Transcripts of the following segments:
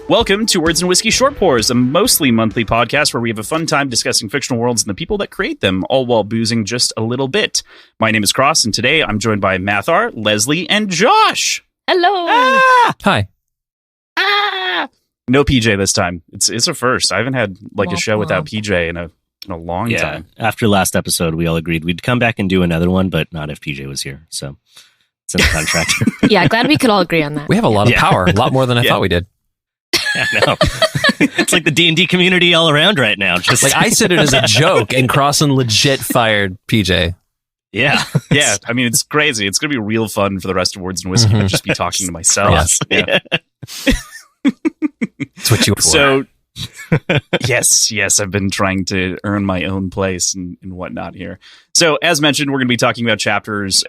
Welcome to Words and Whiskey Short Pours, a mostly monthly podcast where we have a fun time discussing fictional worlds and the people that create them, all while boozing just a little bit. My name is Kross, and today I'm joined by Mathar, Leslie, and Josh. Hello. Hi. No PJ this time. It's a first. I haven't had a show without PJ in a long time. After last episode, we all agreed we'd come back and do another one, but not if PJ was here. So it's in the contract. Yeah, glad we could all agree on that. We have a lot of power, a lot more than I thought we did. I know. It's like the D&D community all around right now. Just like I said it as a joke, and Crossan legit fired PJ. Yeah. Yeah. I mean, it's crazy. It's going to be real fun for the rest of Words and Whiskey to just be talking to myself. Yes. Yeah. That's what you were for. So, yes, I've been trying to earn my own place and whatnot here. So, as mentioned, we're going to be talking about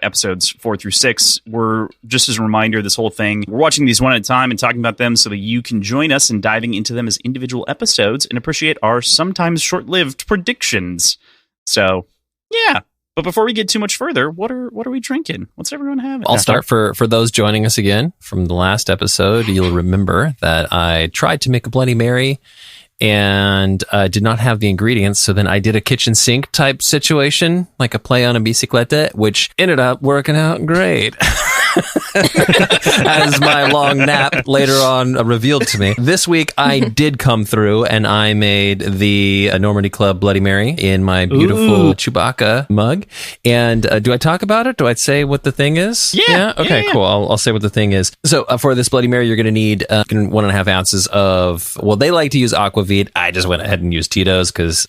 episodes 4 through 6. We're, just as a reminder, this whole thing, we're watching these one at a time and talking about them so that you can join us in diving into them as individual episodes and appreciate our sometimes short-lived predictions. So, yeah. But before we get too much further, what are we drinking? What's everyone having? I'll start for those joining us again from the last episode. You'll remember that I tried to make a Bloody Mary and did not have the ingredients. So then I did a kitchen sink type situation, like a play on a bicicleta, which ended up working out great. As my long nap later on revealed to me. This week, I did come through and I made the Normandy Club Bloody Mary in my beautiful Chewbacca mug. And do I talk about it? Do I say what the thing is? Yeah. Okay, cool. I'll say what the thing is. So for this Bloody Mary, you're going to need 1.5 ounces of, well, they like to use aquavit. I just went ahead and used Tito's because,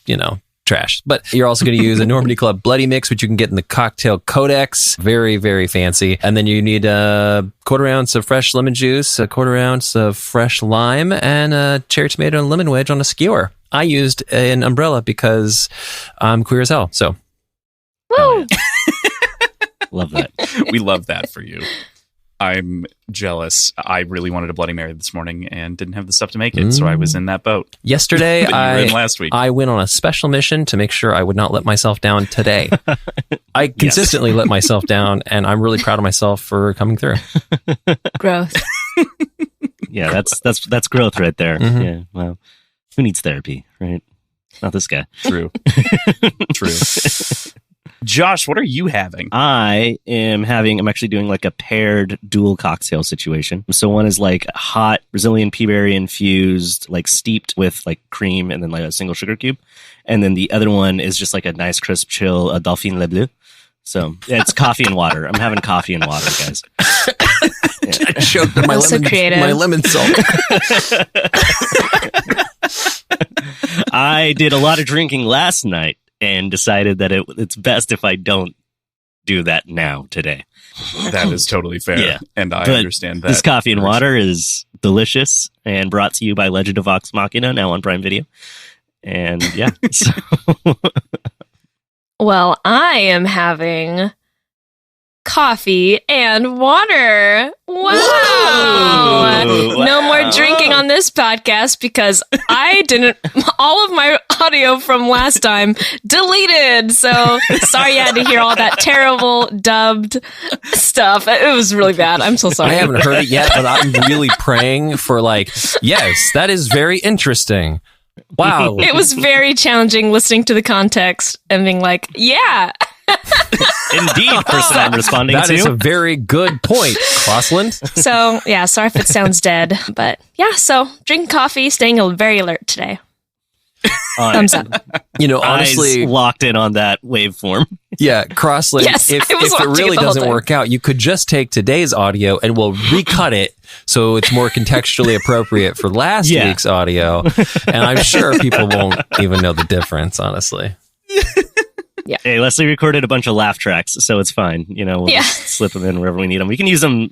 trash. But you're also going to use a Normandy Club Bloody Mix, which you can get in the Cocktail Codex. Very, very fancy. And then you need a 1/4 ounce of fresh lemon juice, a 1/4 ounce of fresh lime, and a cherry tomato and lemon wedge on a skewer. I used an umbrella because I'm queer as hell. So, Woo! Love that. We love that for you. I'm jealous. I really wanted a Bloody Mary this morning and didn't have the stuff to make it, so I was in that boat. Yesterday, last week. I went on a special mission to make sure I would not let myself down today. I consistently let myself down, and I'm really proud of myself for coming through. Growth. Yeah, that's growth right there. Mm-hmm. Yeah. Well, who needs therapy, right? Not this guy. True. Josh, what are you having? I'm actually doing like a paired dual cocktail situation. So one is like hot Brazilian peaberry infused, like steeped with like cream and then like a single sugar cube. And then the other one is just like a nice crisp chill, a Dauphine Le Bleu. So yeah, it's coffee and water. I'm having coffee and water, guys. I choked on my lemon salt. I did a lot of drinking last night and decided that it's best if I don't do that now today. That is totally fair. Yeah. And I understand that. This coffee and water is delicious and brought to you by Legend of Vox Machina, now on Prime Video. And yeah. So. Well, I am having coffee and water. Wow. No more drinking on this podcast because I didn't, all of my audio from last time deleted. So sorry you had to hear all that terrible dubbed stuff. It was really bad. I'm so sorry. I haven't heard it yet, but I'm really praying for yes, that is very interesting. Wow. It was very challenging listening to the context and being like, yeah. Indeed, person I'm responding that to. That is a very good point, Crossland. So, yeah, sorry if it sounds dead, but yeah, so drinking coffee, staying very alert today. Thumbs up. Honestly, eyes locked in on that waveform. Yeah, Crossland, yes, if it really doesn't work out, you could just take today's audio and we'll recut it so it's more contextually appropriate for last week's audio. And I'm sure people won't even know the difference, honestly. Yeah. Hey, Leslie recorded a bunch of laugh tracks, so it's fine. We'll just slip them in wherever we need them. We can use them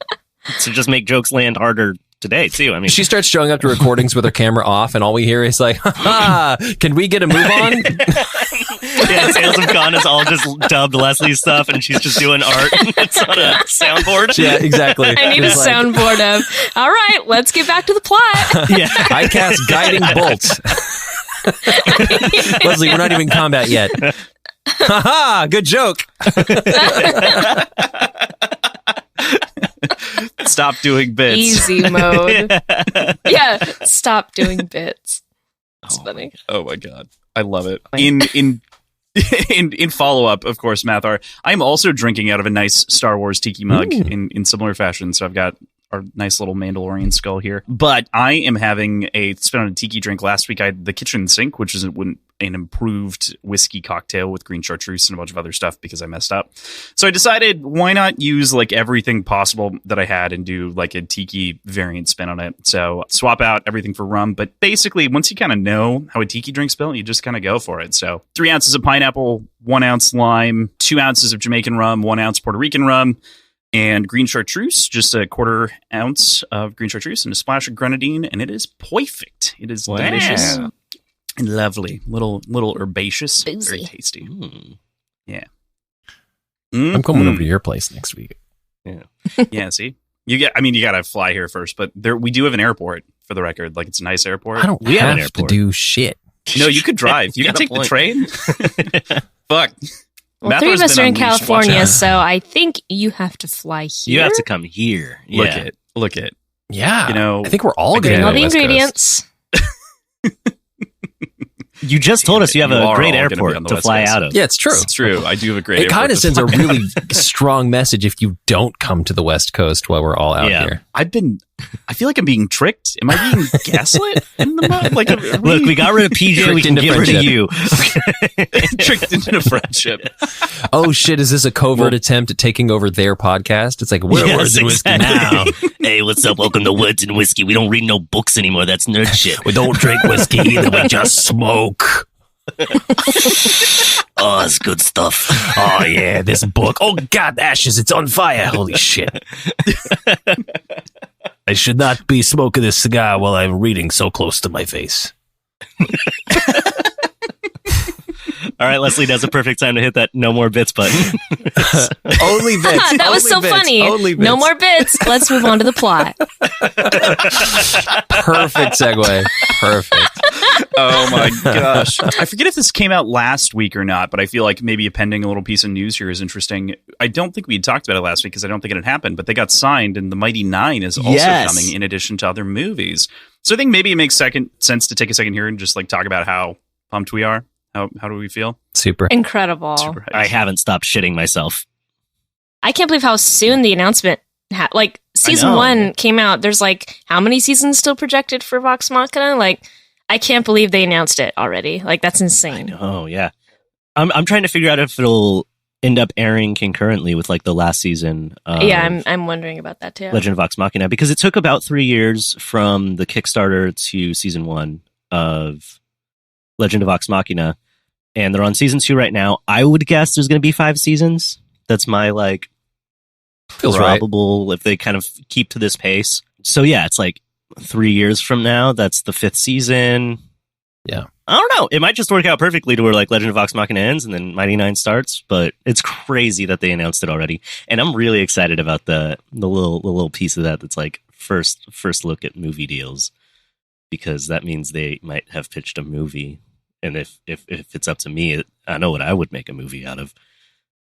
to just make jokes land harder today, too. I mean, she starts showing up to recordings with her camera off, and all we hear is like, ha, can we get a move on? Yeah, Tales of Con is all just dubbed Leslie's stuff, and she's just doing art. It's on a soundboard. Yeah, exactly. I need a soundboard of, all right, let's get back to the plot. Yeah. I cast Guiding Bolt. Leslie, we're not even in combat yet. Ha-ha! Good joke. Stop doing bits. Easy mode. Yeah, stop doing bits. It's funny. Oh my god, I love it. In follow up, of course, Mathar, I'm also drinking out of a nice Star Wars tiki mug in similar fashion. So I've got our nice little Mandalorian skull here. But I am having it's been on a tiki drink. Last week I had the kitchen sink, which is an improved whiskey cocktail with green chartreuse and a bunch of other stuff because I messed up. So I decided, why not use like everything possible that I had and do like a tiki variant spin on it. So swap out everything for rum. But basically, once you kind of know how a tiki drink's built, you just kind of go for it. So 3 ounces of pineapple, 1 ounce lime, 2 ounces of Jamaican rum, 1 ounce Puerto Rican rum, and green chartreuse, just a 1/4 ounce of green chartreuse and a splash of grenadine, and it is perfect. It is delicious and lovely, little herbaceous, very tasty. Yeah, I'm coming over to your place next week. Yeah, yeah. See, you gotta fly here first, but we do have an airport for the record. Like, it's a nice airport. I don't have to do shit. No, you could drive. You could take the train. Fuck. Well, 3 of us are in California, so I think you have to fly here. You have to come here. Yeah. Look at. Yeah. You know, I think we're all going to all the ingredients. You just told us you have a great airport to fly out of. Yeah, it's true. It's true. I do have a great airport. It kind of sends a really strong message if you don't come to the West Coast while we're all out here. I feel like I'm being tricked. Am I being gaslit in the mud? Like, look, we got rid of PJ. We can get rid of you. Tricked into friendship. Oh shit! Is this a covert attempt at taking over their podcast? It's like, we're Words and Whiskey now. Hey, what's up? Welcome to Words and Whiskey. We don't read no books anymore. That's nerd shit. We don't drink whiskey either. We just smoke. Oh, it's good stuff. Oh yeah, this book. Oh god, ashes! It's on fire. Holy shit! I should not be smoking this cigar while I'm reading so close to my face. All right, Leslie, now's a perfect time to hit that no more bits button. Only bits. That was so funny. Only bits. No more bits. Let's move on to the plot. Perfect segue. Perfect. Oh my gosh. I forget if this came out last week or not, but I feel like maybe appending a little piece of news here is interesting. I don't think we had talked about it last week because I don't think it had happened, but they got signed and The Mighty Nine is also coming in addition to other movies. So I think maybe it makes sense to take a second here and just like talk about how pumped we are. How do we feel? Super. Incredible. Super. I haven't stopped shitting myself. I can't believe how soon the announcement like season 1 came out. There's like how many seasons still projected for Vox Machina? Like, I can't believe they announced it already. Like, that's insane. Oh yeah. I'm trying to figure out if it'll end up airing concurrently with like the last season. I'm wondering about that too. Legend of Vox Machina, because it took about 3 years from the Kickstarter to season 1 of Legend of Vox Machina. And they're on season 2 right now. I would guess there's going to be 5 seasons. That's my like Feels probable if they kind of keep to this pace. So yeah, it's like 3 years from now. That's the 5th season. Yeah. I don't know. It might just work out perfectly to where like Legend of Vox Machina ends and then Mighty Nine starts. But it's crazy that they announced it already. And I'm really excited about the little piece of that that's like first look at movie deals, because that means they might have pitched a movie. And if it's up to me, I know what I would make a movie out of.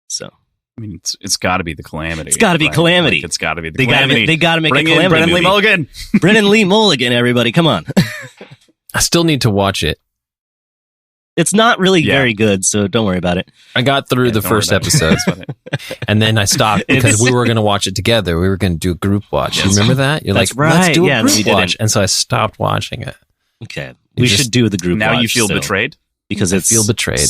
So, I mean, it's got to be the Calamity. It's got to be Calamity. Like, it's got to be the Calamity. They got to make Bring a Calamity Brennan movie. Lee Mulligan. Brennan Lee Mulligan, everybody, come on. I still need to watch it. It's not really very good, so don't worry about it. I got through the first episode, and then I stopped because we were going to watch it together. We were going to do a group watch. You remember that? You're That's like, let's do a group watch. Didn't. And so I stopped watching it. Okay. We should do the group watch. Now you feel betrayed? Because I feel betrayed.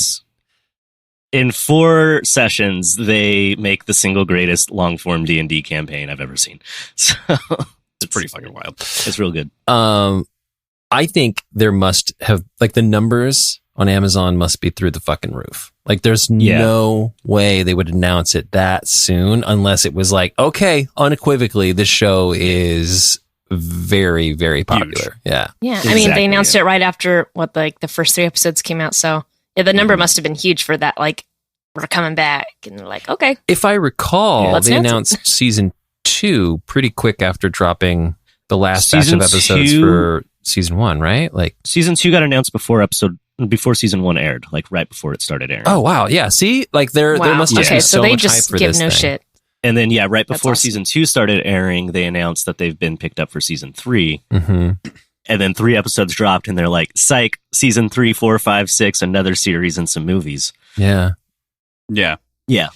In 4 sessions, they make the single greatest long-form D&D campaign I've ever seen. So it's pretty fucking wild. It's real good. I think there must have, like, the numbers on Amazon must be through the fucking roof. Like, there's no way they would announce it that soon unless it was like, okay, unequivocally, this show is very, very popular. Huge. Yeah. Yeah. I mean, they announced it right after the first 3 episodes came out. So yeah, the number must have been huge for that. Like, we're coming back. And they're like, okay. If I recall, they announced season 2 pretty quick after dropping the last batch of episodes for season 1, right? Like, season 2 got announced before season 1 aired, like right before it started airing. Oh wow, yeah. See, like there must just be so they much just hype for give this no thing. shit. And then, right before awesome. season 2 started airing, they announced that they've been picked up for season 3. Mm-hmm. And then 3 episodes dropped, and they're like, psych, season 3, 4, 5, 6, another series and some movies. Yeah. Yeah. Yeah.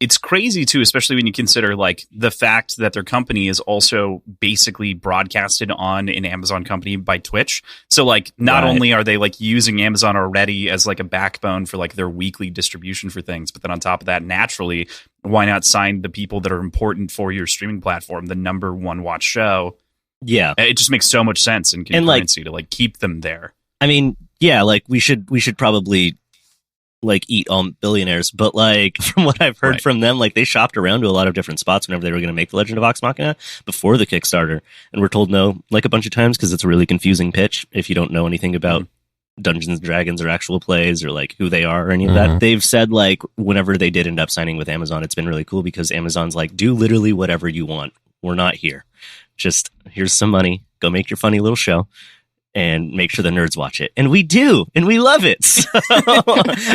It's crazy too, especially when you consider like the fact that their company is also basically broadcasted on an Amazon company by Twitch. So like not only are they like using Amazon already as like a backbone for like their weekly distribution for things, but then on top of that, naturally, why not sign the people that are important for your streaming platform, the number one watch show? Yeah. It just makes so much sense in concurrency to like keep them there. I mean, yeah, like we should probably like eat all billionaires, but like from what I've heard from them, like they shopped around to a lot of different spots whenever they were going to make the Legend of Vox Machina before the Kickstarter, and we're told no like a bunch of times because it's a really confusing pitch if you don't know anything about Dungeons and Dragons or actual plays or like who they are or any of that. They've said like whenever they did end up signing with Amazon, it's been really cool because Amazon's like, do literally whatever you want. We're not here. Just here's some money. Go make your funny little show. And make sure the nerds watch it. And we do. And we love it. So,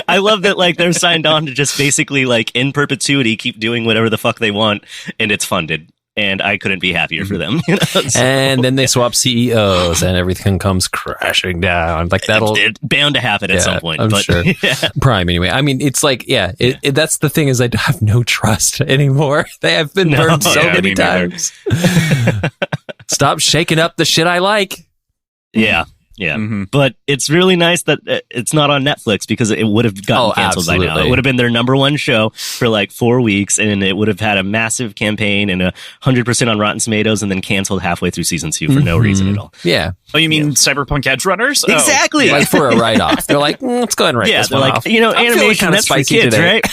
I love that like they're signed on to just basically like in perpetuity keep doing whatever the fuck they want. And it's funded. And I couldn't be happier for them. You know? So, and then they swap CEOs and everything comes crashing down. Like that'll... It's bound to happen at some point. I'm but, sure. Prime anyway. I mean, it's like, that's the thing is I have no trust anymore. They have been burned so many times. Stop shaking up the shit I like. Yeah. But it's really nice that it's not on Netflix because it would have gotten canceled by now. It would have been their number one show for like 4 weeks, and it would have had a massive campaign and 100% on Rotten Tomatoes, and then canceled halfway through season 2 for no reason at all. Yeah. Oh, you mean Cyberpunk Edge Runners? Exactly. Like for a write-off. They're like, let's go ahead and write this one off. You know, animation, that's for kids, today. right?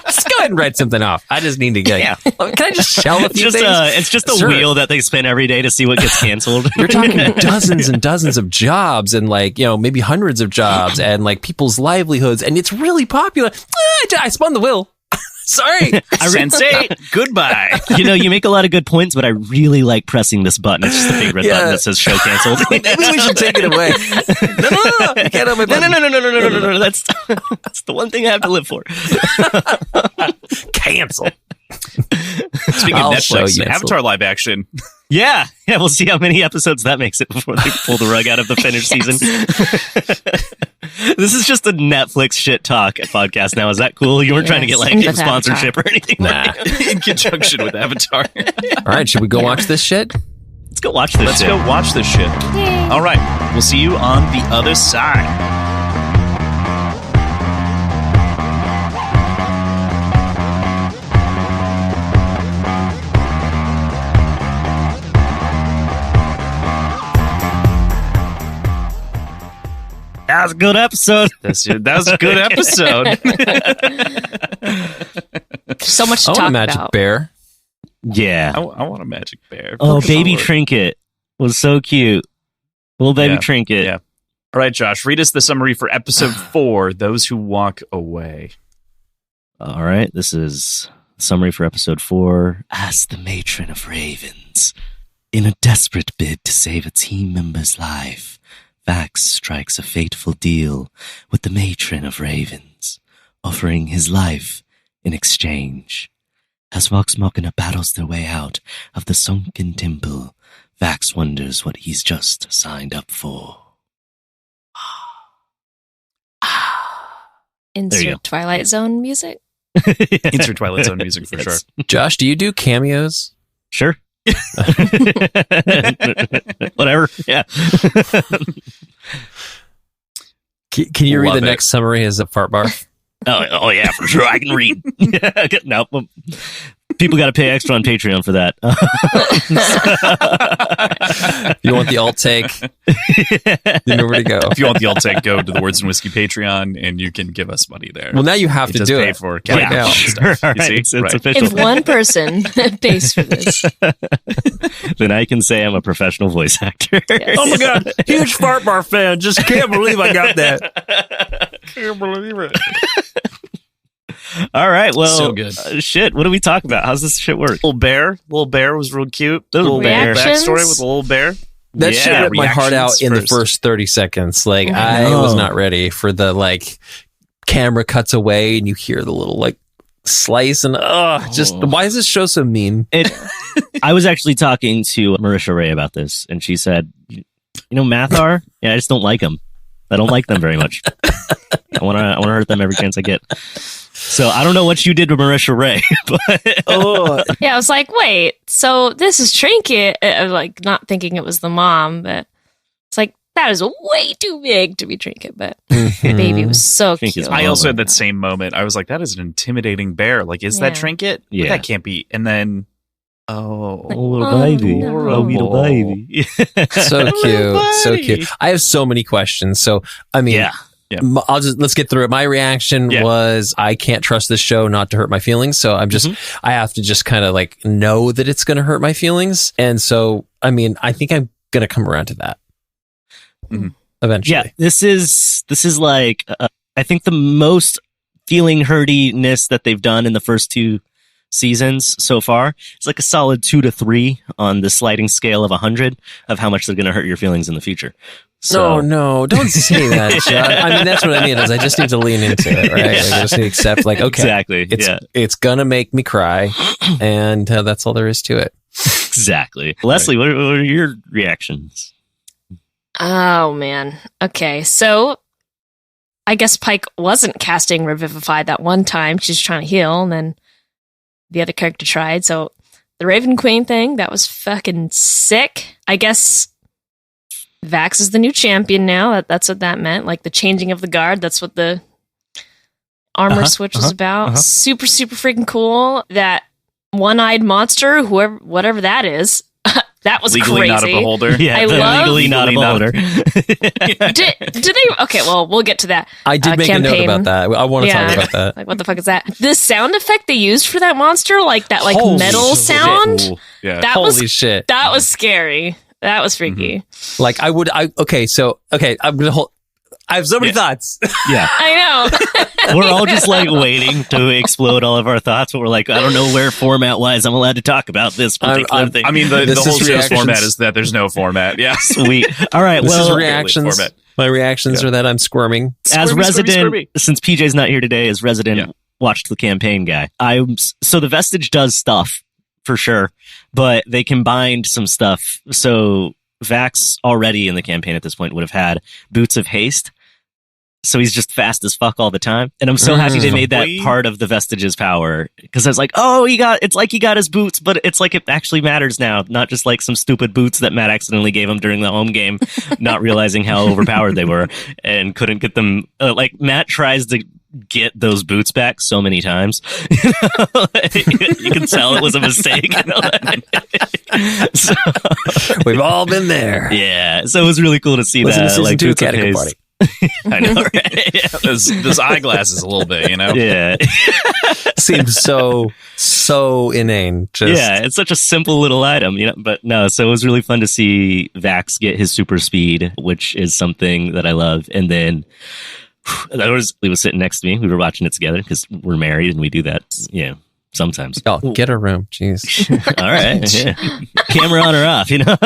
Let's go ahead and write something off. I just need to get. Can I just shell a few things? It's just a wheel that they spin every day to see what gets canceled. You're talking dozens and dozens of jobs, and like maybe hundreds of jobs, and like people's livelihoods, and it's really popular. I spun the wheel. Sorry, Sensei. Goodbye. You make a lot of good points, but I really like pressing this button. It's just the big red button that says "Show canceled." Maybe we should take it away. No. You can't have my button. No. That's the one thing I have to live for. Cancel. Speaking of Netflix, Avatar live action. Yeah, we'll see how many episodes that makes it before they pull the rug out of the finished season. This is just a Netflix shit talk podcast now. Is that cool? You weren't trying to get like a sponsorship or anything? Nah. In conjunction with Avatar. All right, should we go watch this shit? Let's go watch this shit. Let's go watch this shit. Yay. All right, we'll see you on the other side. That was a good episode. That was a good episode. So much to I talk want a magic about. bear. Yeah. I want a magic bear. Oh, baby Trinket was so cute. Little baby Trinket. Yeah. All right, Josh, read us the summary for episode 4, Those Who Walk Away. All right, this is the summary for episode 4. As the matron of ravens, in a desperate bid to save a team member's life, Vax strikes a fateful deal with the matron of ravens, offering his life in exchange. As Vox Machina battles their way out of the sunken temple, Vax wonders what he's just signed up for. Insert Twilight Zone music. Insert Twilight Zone music for sure. Josh, do you do cameos? Sure. Whatever. Yeah. Can you read Love the it. next summary as a fart barf? Oh yeah, for sure. I can read. No, people got to pay extra on Patreon for that. You want the alt take? You know where to go. If you want the alt take, go to the Words and Whiskey Patreon, and you can give us money there. Well, now you have to does do pay it. for Right now. stuff. All You right, see? it's Right. official. If one person pays for this, Then I can say I'm a professional voice actor. Yes. Oh my god, huge fart bar fan. Just can't believe I got that. Can't believe it. All right, well, So good. Shit, what do we talk about? How's this shit work? Little bear was real cute. Little Reactions? backstory with a little bear. That shit ripped my heart out in the first. first 30 seconds. Like, I know. was not ready for the, like, camera cuts away and you hear the little, like, slice and just why is this show so mean? I was actually talking to Marisha Ray about this, and she said, "You know, Mathar? Yeah, I just don't like them. I don't like them very much. I want to hurt them every chance I get." So I don't know what you did to Marisha Ray, but Yeah, I was like, wait, so this is Trinket. I was like, not thinking it was the mom, but it's like, that is way too big to be Trinket, but the baby was so cute. I also had that same moment. I was like, that is an intimidating bear. Like, is that Trinket? Yeah. That can't be. And then, little baby. No. Little baby. So cute. So cute. I have so many questions. So, I mean, Yeah. let's get through it. My reaction was, I can't trust this show not to hurt my feelings. So I have to just kind of like know that it's going to hurt my feelings. And so, I mean, I think I'm going to come around to that eventually. Yeah, this is like, I think the most feeling hurtiness that they've done in the first 2 seasons so far. It's like a solid 2 to 3 on the sliding scale of 100 of how much they're going to hurt your feelings in the future. So, No, don't say that, Chuck. I mean, that's what I mean is I just need to lean into it, right? Like, I just need to accept, like, okay, exactly. It's gonna make me cry, and that's all there is to it. Exactly. Leslie, what are your reactions? Oh, man. Okay, so I guess Pike wasn't casting Revivify that one time. She's trying to heal, and then the other character tried. So the Raven Queen thing, that was fucking sick. I guess Vax is the new champion now. That's what that meant. Like the changing of the guard. That's what the armor switch is about. Super, super freaking cool. That one-eyed monster, whatever that is, that was legally crazy. not a beholder. Yeah, I love legally not a beholder. Did they? Okay, well, we'll get to that. I did make campaign. a note about that. I want to talk about that. Like, what the fuck is that? The sound effect they used for that monster, like that, like Holy metal shit. sound. Cool. Yeah. That Holy shit! That was scary. That was freaky. Like I have so many thoughts. Yeah. I know. We're all just like waiting to explode all of our thoughts, but we're like, I don't know where format wise I'm allowed to talk about this particular thing. I mean, the This whole is show's reactions. format is that there's no format. Yeah. Sweet. All right. This Well, is reactions. format. My reactions are that I'm squirming. as Squirmy, resident, squirmy. since PJ's not here today, as resident watched the campaign guy, so the vestige does stuff for sure, but they combined some stuff. So Vax already in the campaign at this point would have had boots of haste. So he's just fast as fuck all the time. And I'm so happy they made that part of the vestige's power. Because I was like, oh, it's like he got his boots, but it's like it actually matters now. Not just like some stupid boots that Matt accidentally gave him during the home game, not realizing how overpowered they were and couldn't get them. Like Matt tries to get those boots back so many times. You can tell it was a mistake. So, We've all been there. yeah. So it was really cool to see Listen to that. season Like 2 boots of Catacomb haste. Party. I know, right? Yeah. Those eyeglasses a little bit, you know? Yeah. Seems so inane. Yeah, it's such a simple little item, you know. But no, so it was really fun to see Vax get his super speed, which is something that I love. And then he was sitting next to me. We were watching it together because we're married and we do that, sometimes. Oh, get a room. Jeez. All right. Yeah. Camera on or off, you know?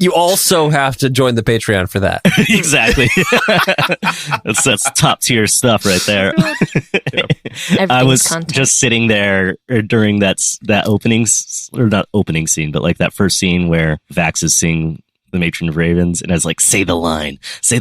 You also have to join the Patreon for that. Exactly. That's top tier stuff right there. I was just sitting there during that opening, or not opening scene, but like that first scene where Vax is seeing the Matron of Ravens, and I was like, say the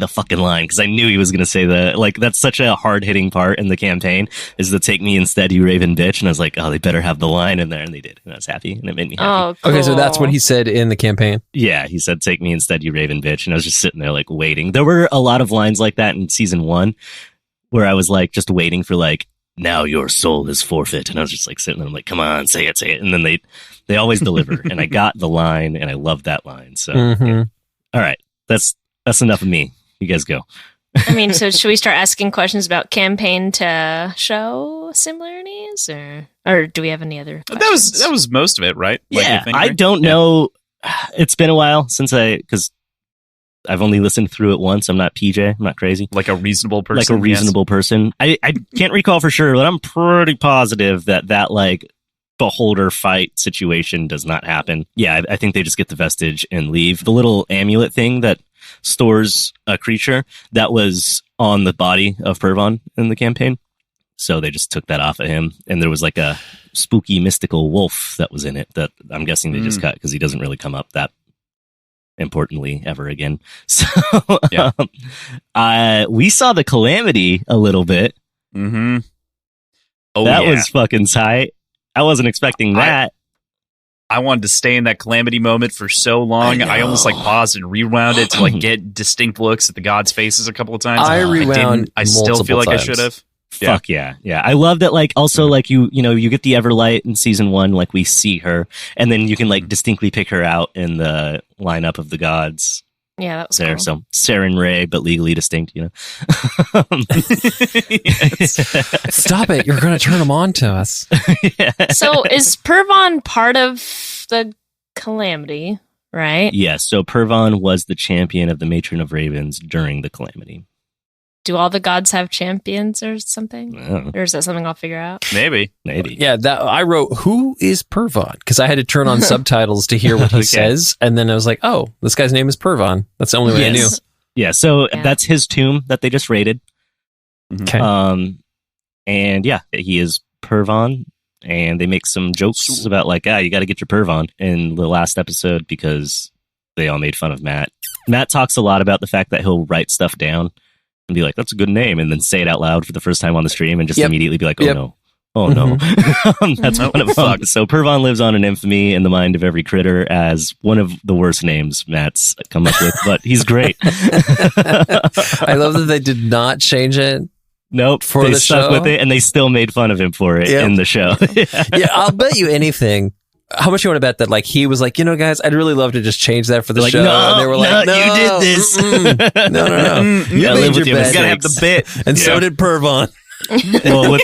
fucking line, because I knew he was going to say that's such a hard-hitting part in the campaign, is the take me instead, you Raven bitch, and I was like, oh, they better have the line in there, and they did, and I was happy, and it made me happy. Oh, cool. Okay, so that's what he said in the campaign? Yeah, he said, take me instead, you Raven bitch, and I was just sitting there, like, waiting. There were a lot of lines like that in season 1, where I was, like, just waiting for, like, now your soul is forfeit, and I was just, like, sitting there, I'm like, come on, say it, and then they always deliver, and I got the line, and I loved that line. So, yeah. All right, that's enough of me. You guys go. I mean, so should we start asking questions about campaign to show similarities, or do we have any other questions? That was most of it, right? Yeah, I don't know. It's been a while since because I've only listened through it once. I'm not PJ. I'm not crazy. Like a reasonable person. Like a reasonable person. I can't recall for sure, but I'm pretty positive that like beholder fight situation does not happen. Yeah, I think they just get the vestige and leave. The little amulet thing that stores a creature that was on the body of Pervon in the campaign. So they just took that off of him. And there was like a spooky mystical wolf that was in it that I'm guessing they just cut because he doesn't really come up that importantly ever again. So we saw the Calamity a little bit. Mm-hmm. Oh, that was fucking tight. I wasn't expecting that. I wanted to stay in that Calamity moment for so long. I almost like paused and rewound it to like get distinct looks at the gods' faces a couple of times. I rewound. I still feel like times. I should have. Fuck yeah. I love that. Like also like you get the Everlight in season 1. Like we see her, and then you can like distinctly pick her out in the lineup of the gods. Yeah, that was there. cool. So Saren Ray, but legally distinct. Stop it! You're going to turn them on to us. So is Pervon part of the Calamity? Right. Yeah. So Pervon was the champion of the Matron of Ravens during the Calamity. Do all the gods have champions or something? Oh. Or is that something I'll figure out? Maybe. Yeah, that I wrote, who is Pervon? Because I had to turn on subtitles to hear what he says. And then I was like, oh, this guy's name is Pervon. That's the only way I knew. Yeah, so that's his tomb that they just raided. Okay. And yeah, he is Pervon. And they make some jokes about like, you got to get your Pervon in the last episode because they all made fun of Matt. Matt talks a lot about the fact that he'll write stuff down and be like, that's a good name, and then say it out loud for the first time on the stream and just immediately be like, no. That's one of them. So Pervon lives on in infamy in the mind of every critter as one of the worst names Matt's come up with, but he's great. I love that they did not change it. Nope, for they the stuck show with it, and they still made fun of him for it in the show. Yeah, I'll bet you anything. How much you want to bet that like he was like, guys, I'd really love to just change that for the show. No, and they were like, no, you did this. No. You made your bet. You gotta have the bit. And so did Pervon. Well,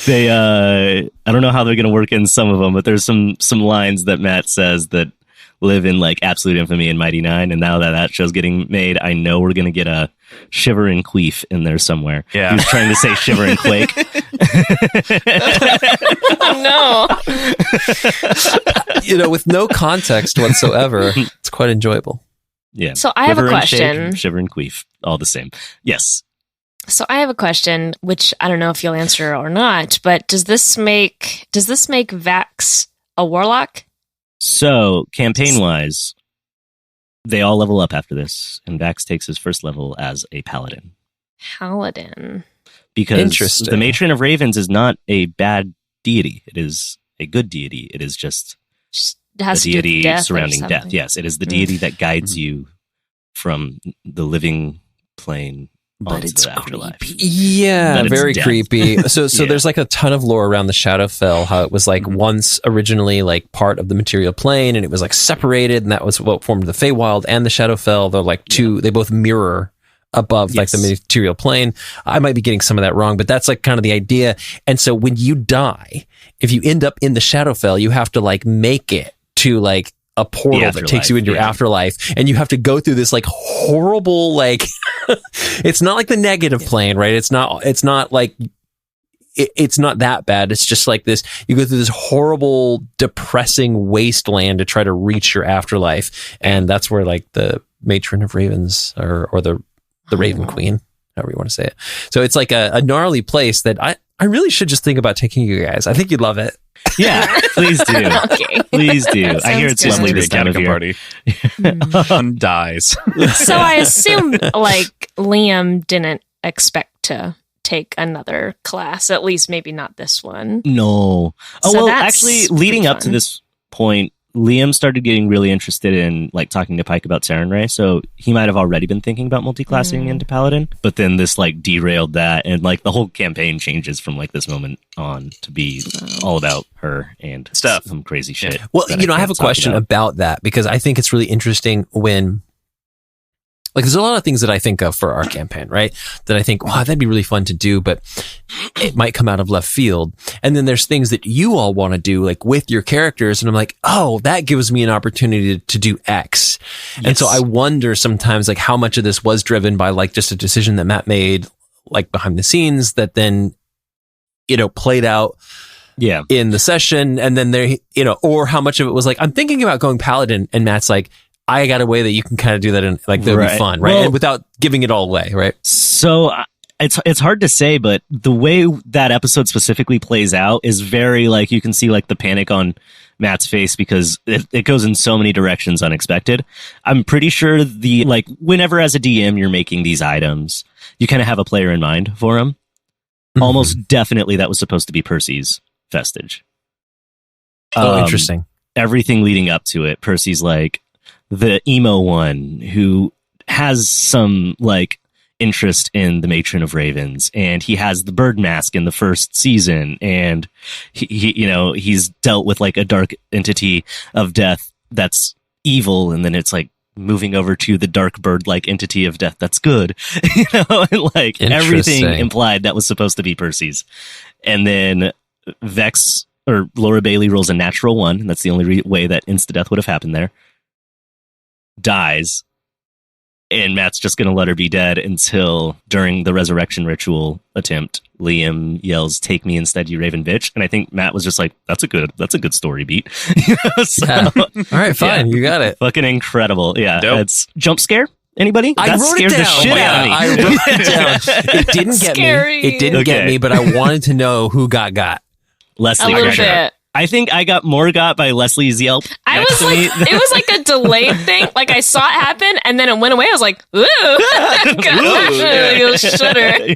they I don't know how they're gonna work in some of them, but there's some lines that Matt says that live in like absolute infamy in Mighty Nine, and now that show's getting made, I know we're gonna get a Shiver and Queef in there somewhere. Yeah, he was trying to say Shiver and Quake. No. With no context whatsoever, it's quite enjoyable. Yeah. So I have a question. And Shiver and Queef, all the same. Yes. So I have a question, which I don't know if you'll answer or not, but does this make Vax a warlock? So campaign-wise, they all level up after this, and Vax takes his first level as a paladin. Paladin. Because the Matron of Ravens is not a bad deity. It is a good deity. It is just a deity surrounding death. Yes, it is the deity that guides you from the living plane onto the afterlife. Yeah, very creepy. So Yeah. there's like a ton of lore around the Shadowfell, how it was like once originally like part of the material plane, and it was like separated, and that was what formed the Feywild and the Shadowfell. They're like they both mirror above like the material plane. I might be getting some of that wrong, but that's like kind of the idea. And so when you die, if you end up in the Shadowfell, you have to like make it to like a portal that takes you into your afterlife, and you have to go through this like horrible like it's not like the negative plane, right? It's not like it's not that bad. It's just like this, you go through this horrible depressing wasteland to try to reach your afterlife, and that's where like the Matron of Ravens or the Raven Queen, however you want to say it. So it's like a gnarly place that I really should just think about taking you guys. I think you'd love it. Yeah, please do. Okay. Please do. I hear it's lovely this time of Catacomb year. Party. Dies. So I assume like Liam didn't expect to take another class, at least maybe not this one. No. Oh, So well, that's actually, leading up to fun. this point, Liam started getting really interested in like talking to Pike about Saren Ray, so he might have already been thinking about multi-classing into Paladin, but then this like derailed that, and like the whole campaign changes from like this moment on to be all about her and Stuff. some crazy shit. Well, that I can't have a talk question about that, because I think it's really interesting when, like, there's a lot of things that I think of for our campaign, right? That I think, wow, that'd be really fun to do, but it might come out of left field. And then there's things that you all want to do, like with your characters. And I'm like, oh, that gives me an opportunity to do X. Yes. And so I wonder sometimes, like, how much of this was driven by like just a decision that Matt made, like behind the scenes, that then, played out in the session. And then there, or how much of it was like, I'm thinking about going Paladin, and Matt's like, I got a way that you can kind of do that in like that would be fun, right? Well, and without giving it all away, right? So it's hard to say, but the way that episode specifically plays out is very like you can see like the panic on Matt's face because it goes in so many directions unexpected. I'm pretty sure like whenever as a DM you're making these items, you kind of have a player in mind for them. Mm-hmm. Almost definitely that was supposed to be Percy's vestige. Interesting. Everything leading up to it, Percy's like the emo one who has some like interest in the Matron of Ravens, and he has the bird mask in the first season, and he's dealt with like a dark entity of death that's evil, and then it's like moving over to the dark bird-like entity of death that's good, and like everything implied that was supposed to be Percy's. And then Vex or Laura Bailey rolls a natural 1, and that's the only way that insta-death would have happened there. Dies. And Matt's just going to let her be dead until during the resurrection ritual attempt, Liam yells, "Take me instead, you raven bitch." And I think Matt was just like, that's a good story beat. All right, fine. You got it. Fucking incredible. Yeah. Dope. It's jump scare. Anybody? I wrote it down. The shit out of me. I wrote it down. It didn't get me. It didn't get me, but I wanted to know who got. Leslie. A little bit. I think I got more got by Leslie's yelp. I was like, it was like a delayed thing. Like I saw it happen and then it went away. I was like, ooh. Shudder.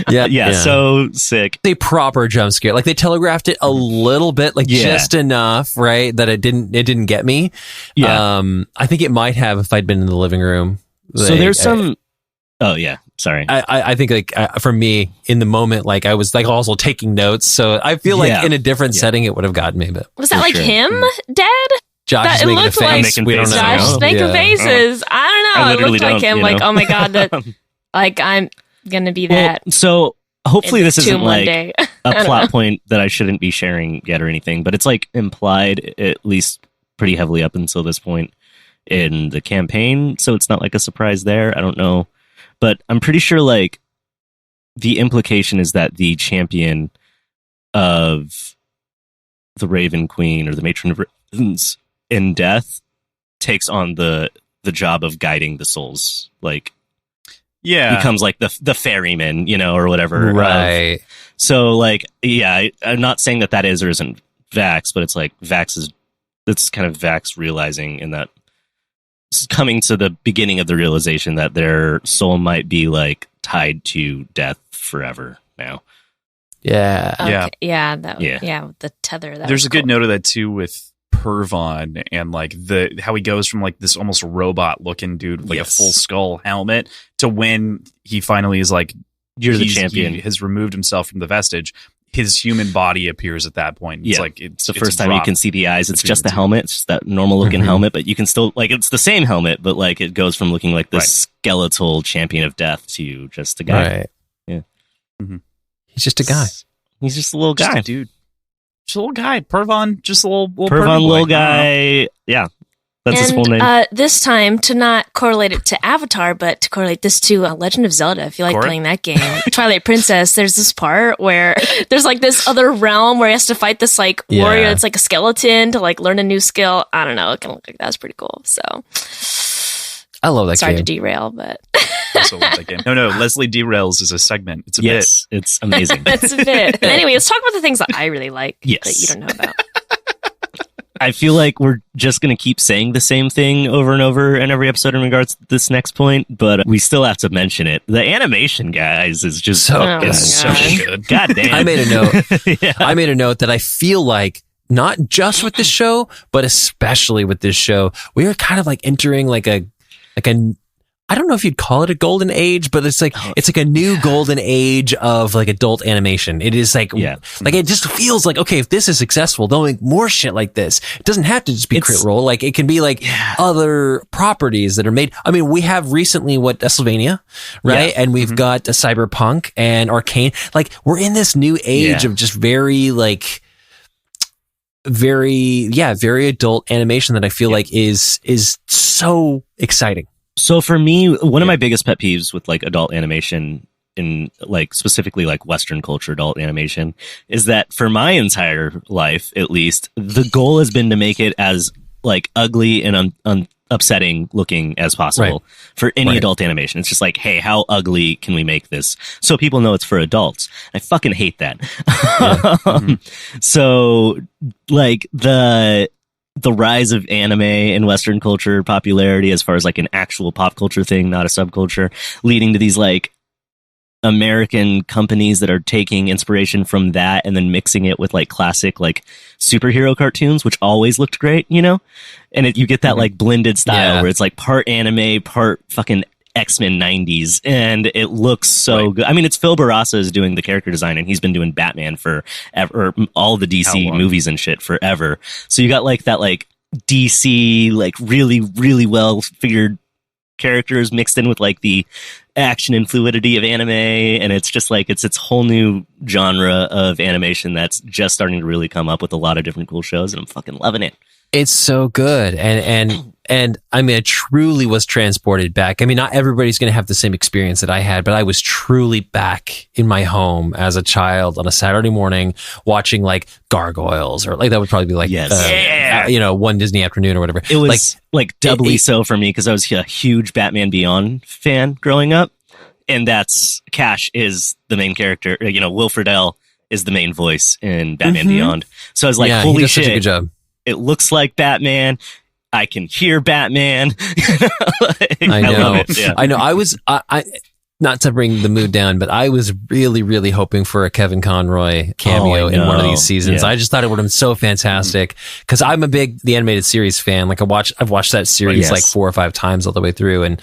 Yeah, so sick. A proper jump scare. Like they telegraphed it a little bit, like just enough, right? That it didn't get me. Yeah. I think it might have if I'd been in the living room. So there's some. Oh yeah. Sorry. I think like for me in the moment, like I was like also taking notes. So I feel like in a different setting, it would have gotten me. But was that like him dead? Josh is making a face. Like we don't know. Josh making faces. I don't know. It looked like him. Like, oh my God, that like I'm gonna be that. So hopefully this isn't like a plot know. point that I shouldn't be sharing yet or anything, but it's like implied at least pretty heavily up until this point in the campaign. So it's not like a surprise there. I don't know. But I'm pretty sure, like, the implication is that the champion of the Raven Queen or the Matron of Ravens in death takes on the job of guiding the souls. Like, becomes like the ferryman, or whatever. Right. So, like, I'm not saying that is or isn't Vax, but it's like it's kind of Vax realizing in that. Coming to the beginning of the realization that their soul might be like tied to death forever now. Yeah. Okay. With the tether. There's a good note of that too with Pervon and like how he goes from like this almost robot looking dude with like a full skull helmet to when he finally is like, you're the champion. He has removed himself from the vestige. His human body appears at that point. It's like it's the first time you can see the eyes. It's just the helmet. It's just that normal looking helmet, but you can still like it's the same helmet, but like it goes from looking like this skeletal champion of death to just a guy. Right. Yeah. Mm-hmm. He's just a guy. He's just a little guy, dude. Just a little guy. Pervon, just a little Pervon, little guy. Yeah. That's his full name. This time, to not correlate it to Avatar, but to correlate this to Legend of Zelda. If you like playing that game. Twilight Princess, there's this part where there's like this other realm where he has to fight this like warrior that's like a skeleton to like learn a new skill. I don't know. It kind of looked like that was pretty cool. So I love that game. Sorry to derail, but also love that game. No, Leslie derails is a segment. It's a bit. It's amazing. It's a bit. Anyway, let's talk about the things that I really like that you don't know about. I feel like we're just going to keep saying the same thing over and over in every episode in regards to this next point, but we still have to mention it. The animation, guys, is just so good. God damn. I made a note. I made a note that I feel like not just with this show, but especially with this show, we are kind of like entering like a I don't know if you'd call it a golden age, but it's like a new golden age of like adult animation. It is like it just feels like, okay, if this is successful, they'll make more shit like this. It doesn't have to just be crit roll. Like it can be like other properties that are made. I mean, we have recently Castlevania, right? And we've got a Cyberpunk and Arcane. Like we're in this new age of just very adult animation that I feel like is so exciting. So for me, one of my biggest pet peeves with like adult animation in like specifically like Western culture adult animation is that for my entire life, at least, the goal has been to make it as like ugly and upsetting looking as possible for any adult animation. It's just like, hey, how ugly can we make this so people know it's for adults? I fucking hate that. So like the rise of anime in Western culture popularity as far as like an actual pop culture thing, not a subculture, leading to these like American companies that are taking inspiration from that and then mixing it with like classic like superhero cartoons, which always looked great, you know? And you get that like blended style where it's like part anime, part fucking X-Men 90s, and it looks so good. I mean, it's Phil Barassa is doing the character design, and he's been doing Batman for ever, all the DC movies and shit forever. So you got like that like DC like really, really well figured characters mixed in with like the action and fluidity of anime, and it's just like it's whole new genre of animation that's just starting to really come up with a lot of different cool shows, and I'm fucking loving it. It's so good. And I mean, I truly was transported back. I mean, not everybody's going to have the same experience that I had, but I was truly back in my home as a child on a Saturday morning watching like Gargoyles, or like that would probably be like, you know, one Disney afternoon or whatever. It was like doubly so for me because I was a huge Batman Beyond fan growing up. And that's Cash is the main character. You know, Will Friedle is the main voice in Batman Beyond. So I was like, holy he does shit. Such a good job. It looks like Batman. I can hear Batman. I know. love it. Yeah. I know. I not to bring the mood down, but I was really, really hoping for a Kevin Conroy cameo in one of these seasons. Yeah. I just thought it would have been so fantastic because I'm a big The Animated Series fan. Like I've watched that series like 4 or 5 times all the way through, and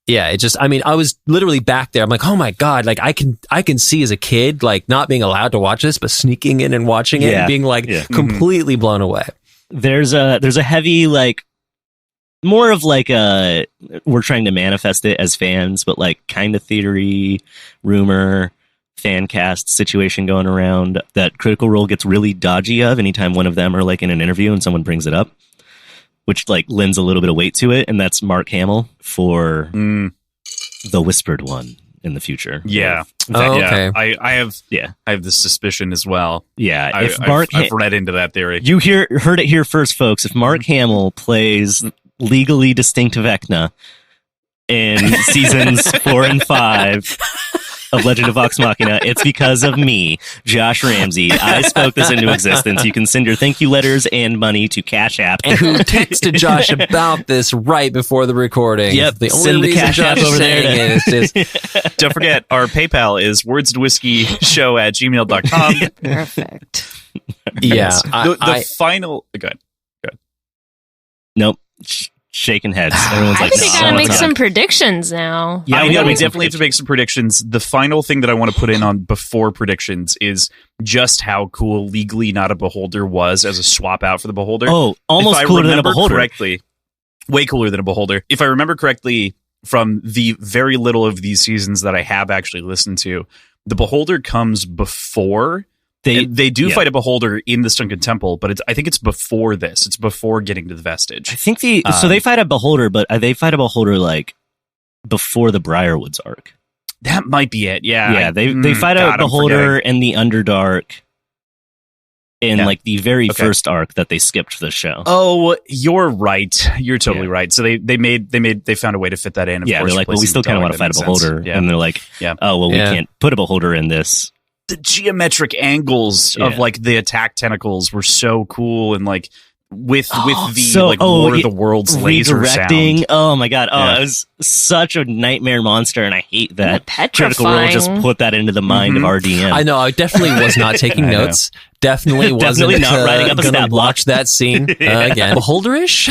yeah, it just, I mean, I was literally back there. I'm like, oh my God, like I can see as a kid, like not being allowed to watch this, but sneaking in and watching it and being like completely blown away. There's a heavy, like, more of like we're trying to manifest it as fans, but like kind of theory, rumor, fan cast situation going around that Critical Role gets really dodgy of anytime one of them are like in an interview and someone brings it up, which like lends a little bit of weight to it. And that's Mark Hamill for the Whispered One in the Future. Yeah. Okay. I have this suspicion as well. Yeah. I've read into that theory. You heard it here first, folks. If Mark Hamill plays legally distinct Vecna in seasons 4 and 5 of Legend of Vox Machina, it's because of me, Josh Ramsey. I spoke this into existence. You can send your thank you letters and money to Cash App. And who texted Josh about this right before the recording. Yep. The only send the reason Cash Josh App over there. is just, Don't forget, our PayPal is wordsandwhiskey@gmail.com. Perfect. yeah. The final... Go ahead. Nope. Shaking heads. Everyone's I like, think we gotta no, make it's some not. predictions now. Yeah, we gotta make some definitely have to make some predictions. The final thing that I want to put in on before predictions is just how cool Legally Not a Beholder was as a swap out for the Beholder. Oh, almost cooler than a Beholder. Correctly, way cooler than a Beholder. If I remember correctly, from the very little of these seasons that I have actually listened to, the Beholder comes before. They do fight a Beholder in the Sunken Temple, but I think it's before this. It's before getting to the Vestige. I think so they fight a Beholder, but they fight a Beholder like before the Briarwoods arc. That might be it. Yeah. Yeah, they fight a Beholder in the Underdark in like the very first arc that they skipped the show. Oh, you're right. You're totally right. So they found a way to fit that in. Of course, they're like, well, we still kind of want to fight a Beholder, and they're like, oh, well, we can't put a Beholder in this. The geometric angles of like the attack tentacles were so cool, and like with the War of the World's laser sound. Oh my God! It was such a nightmare monster, and I hate that Critical Role just put that into the mind of RDM. I know. I definitely was not taking notes. Definitely wasn't not writing up a stat block. Watch that scene again. Beholderish.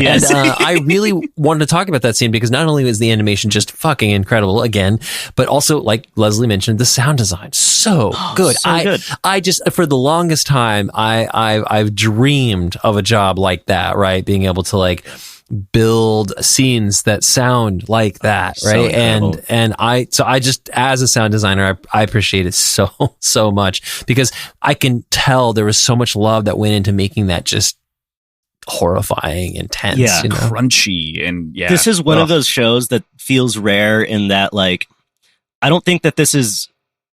Yes. And I really wanted to talk about that scene because not only was the animation just fucking incredible again, but also, like Leslie mentioned, the sound design so good. I just for the longest time I've dreamed of a job like that, right? Being able to like build scenes that sound like that, right? And I just, as a sound designer, I appreciate it so much because I can tell there was so much love that went into making that just horrifying, intense, crunchy, and This is one of those shows that feels rare in that, like, I don't think that this is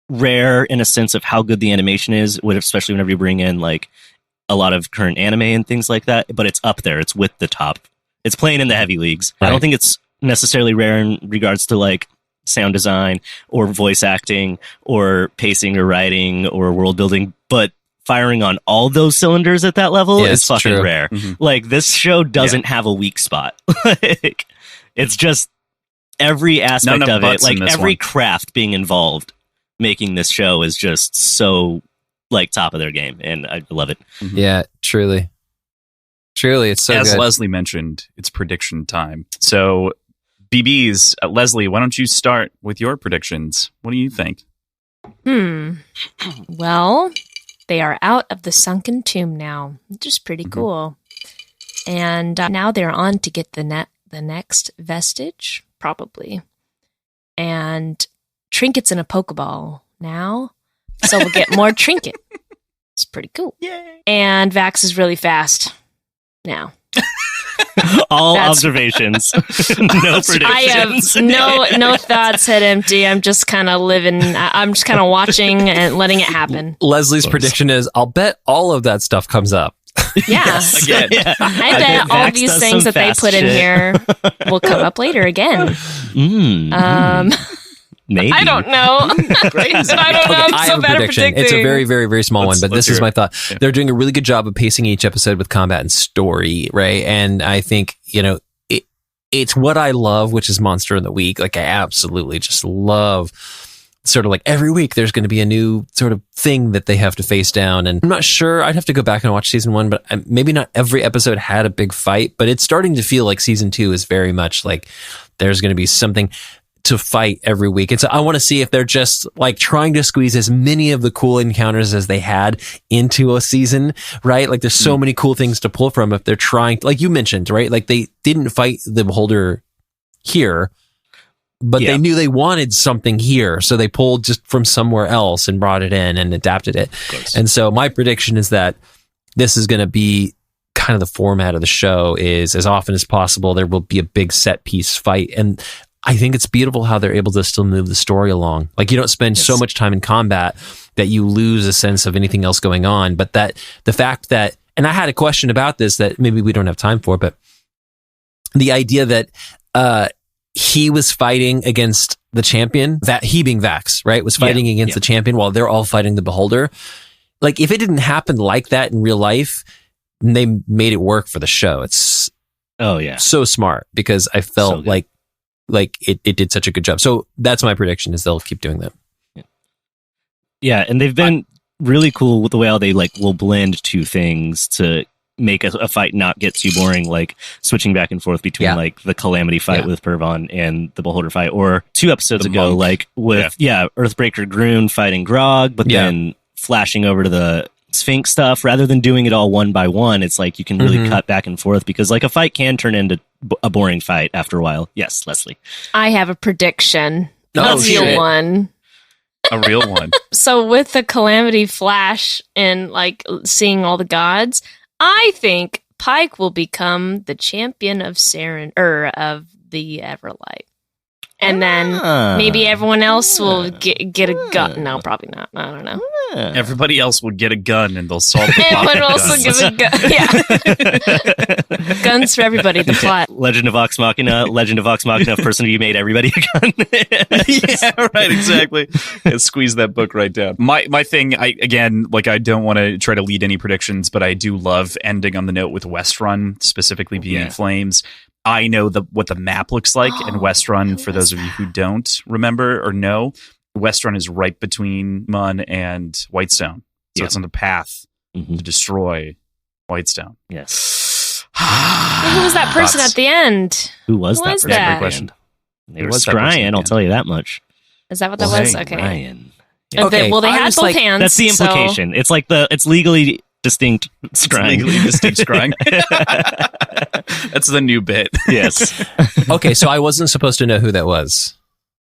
rare in a sense of how good the animation is, especially whenever you bring in like a lot of current anime and things like that. But it's up there. It's with the top. It's playing in the heavy leagues. Right. I don't think it's necessarily rare in regards to like sound design or voice acting or pacing or writing or world building, but firing on all those cylinders at that level is fucking true. rare. Mhm. Like, this show doesn't have a weak spot. Like, it's just every aspect None of of it, butts in like this every one. craft being involved making this show is just so like top of their game, and I love it. Yeah, truly. Truly, it's so As good. Leslie mentioned, it's prediction time. So, BBs, Leslie, why don't you start with your predictions? What do you think? Well, they are out of the sunken tomb now, which is pretty cool. And now they're on to get the next vestige, probably. And Trinket's in a Pokeball now, so we'll get more Trinket. It's pretty cool. Yay! And Vax is really fast now. All That's- observations, no predictions. I have no thoughts head empty. I'm just kind of living. I'm just kind of watching and letting it happen. Leslie's Close. prediction is, I'll bet all of that stuff comes up. Yeah. Again. Yeah. I bet all Vax these does things some that they fast put in shit. here will come up later again. Maybe. I don't know. Crazy. I don't know. Okay, I'm I so have a bad at prediction. predicting. It's a very, very, very small Let's- one, but let's this is hear my it. thought. Yeah. They're doing a really good job of pacing each episode with combat and story, right? And I think, it's what I love, which is Monster of the Week. Like, I absolutely just love sort of like every week there's going to be a new sort of thing that they have to face down. And I'm not sure, I'd have to go back and watch season 1, but maybe not every episode had a big fight, but it's starting to feel like season 2 is very much like there's going to be something to fight every week. And so I want to see if they're just like trying to squeeze as many of the cool encounters as they had into a season, right? Like, there's so many cool things to pull from if they're trying, like you mentioned, right? Like, they didn't fight the Beholder here, but Yeah. they knew they wanted something here. So they pulled just from somewhere else and brought it in and adapted it. And so my prediction is that this is going to be kind of the format of the show, is as often as possible, there will be a big set piece fight. And I think it's beautiful how they're able to still move the story along. Like, you don't spend so much time in combat that you lose a sense of anything else going on. But that the fact that, and I had a question about this that maybe we don't have time for, but the idea that he was fighting against the champion, that he being Vax, right, was fighting against the champion while they're all fighting the Beholder. Like, if it didn't happen like that in real life, they made it work for the show. It's so smart, because I felt So like it did such a good job. So that's my prediction, is they'll keep doing that. Yeah, and they've been really cool with the way how they like will blend two things to make a fight not get too boring, like switching back and forth between like the Calamity fight with Pervon and the Beholder fight, or 2 episodes The ago, monk. like with Earthbreaker Groon fighting Grog, but then flashing over to the Sphinx stuff rather than doing it all one by one. It's like you can really cut back and forth, because like a fight can turn into a boring fight after a while. Yes, Leslie. I have a prediction. Oh, A real shit. one. A real one. So with the Calamity Flash and like seeing all the gods, I think Pike will become the champion of of the Everlight. And then maybe everyone else will get a gun. No, probably not. I don't know. Everybody else would get a gun and they'll solve the Everyone plot. will also give a gun. Yeah. Guns for everybody, the plot. Legend of Vox Machina, person who made everybody a gun. Yeah, right, exactly. Squeeze that book right down. My thing, I don't want to try to lead any predictions, but I do love ending on the note with West Run, specifically being flames. I know what the map looks like, and West Run, for those of you who don't remember or know, West Run is right between Mun and Whitestone. So it's on the path to destroy Whitestone. Yes. Who was that person at the end? Who was that person? that? Great question. They were was that person scrying, I'll again? tell you that much. Is that what that Well, was? hey, Okay. Ryan. Okay, Well, they I had was both like- hands. That's the so- implication. It's like it's legally distinct scrying. Legally distinct scrying. That's the new bit. Yes. Okay, so I wasn't supposed to know who that was.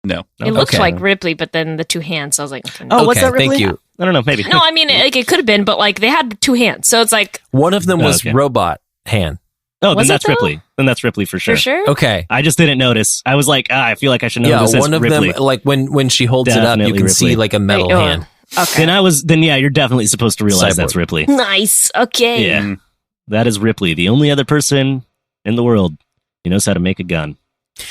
No. It looked Okay. like Ripley, but then the 2 hands. So I was like, Oh, what's Okay, that? Ripley? thank you. I don't know. Maybe. no, I mean, like it could have been, but like they had 2 hands, so it's like One of them was Okay. Robot Han. Oh, then Was it that's though? Ripley. Then that's Ripley for sure. for sure. Okay. I just didn't notice. I was like, I feel like I should know Yeah, this as one of Ripley. them, like when she holds it up, you Definitely can see Ripley. like a metal Wait, oh, hand. Okay. Then yeah, you're definitely supposed to realize Cyborg. that's Ripley. Nice. Okay. Yeah. That is Ripley, the only other person in the world He knows how to make a gun.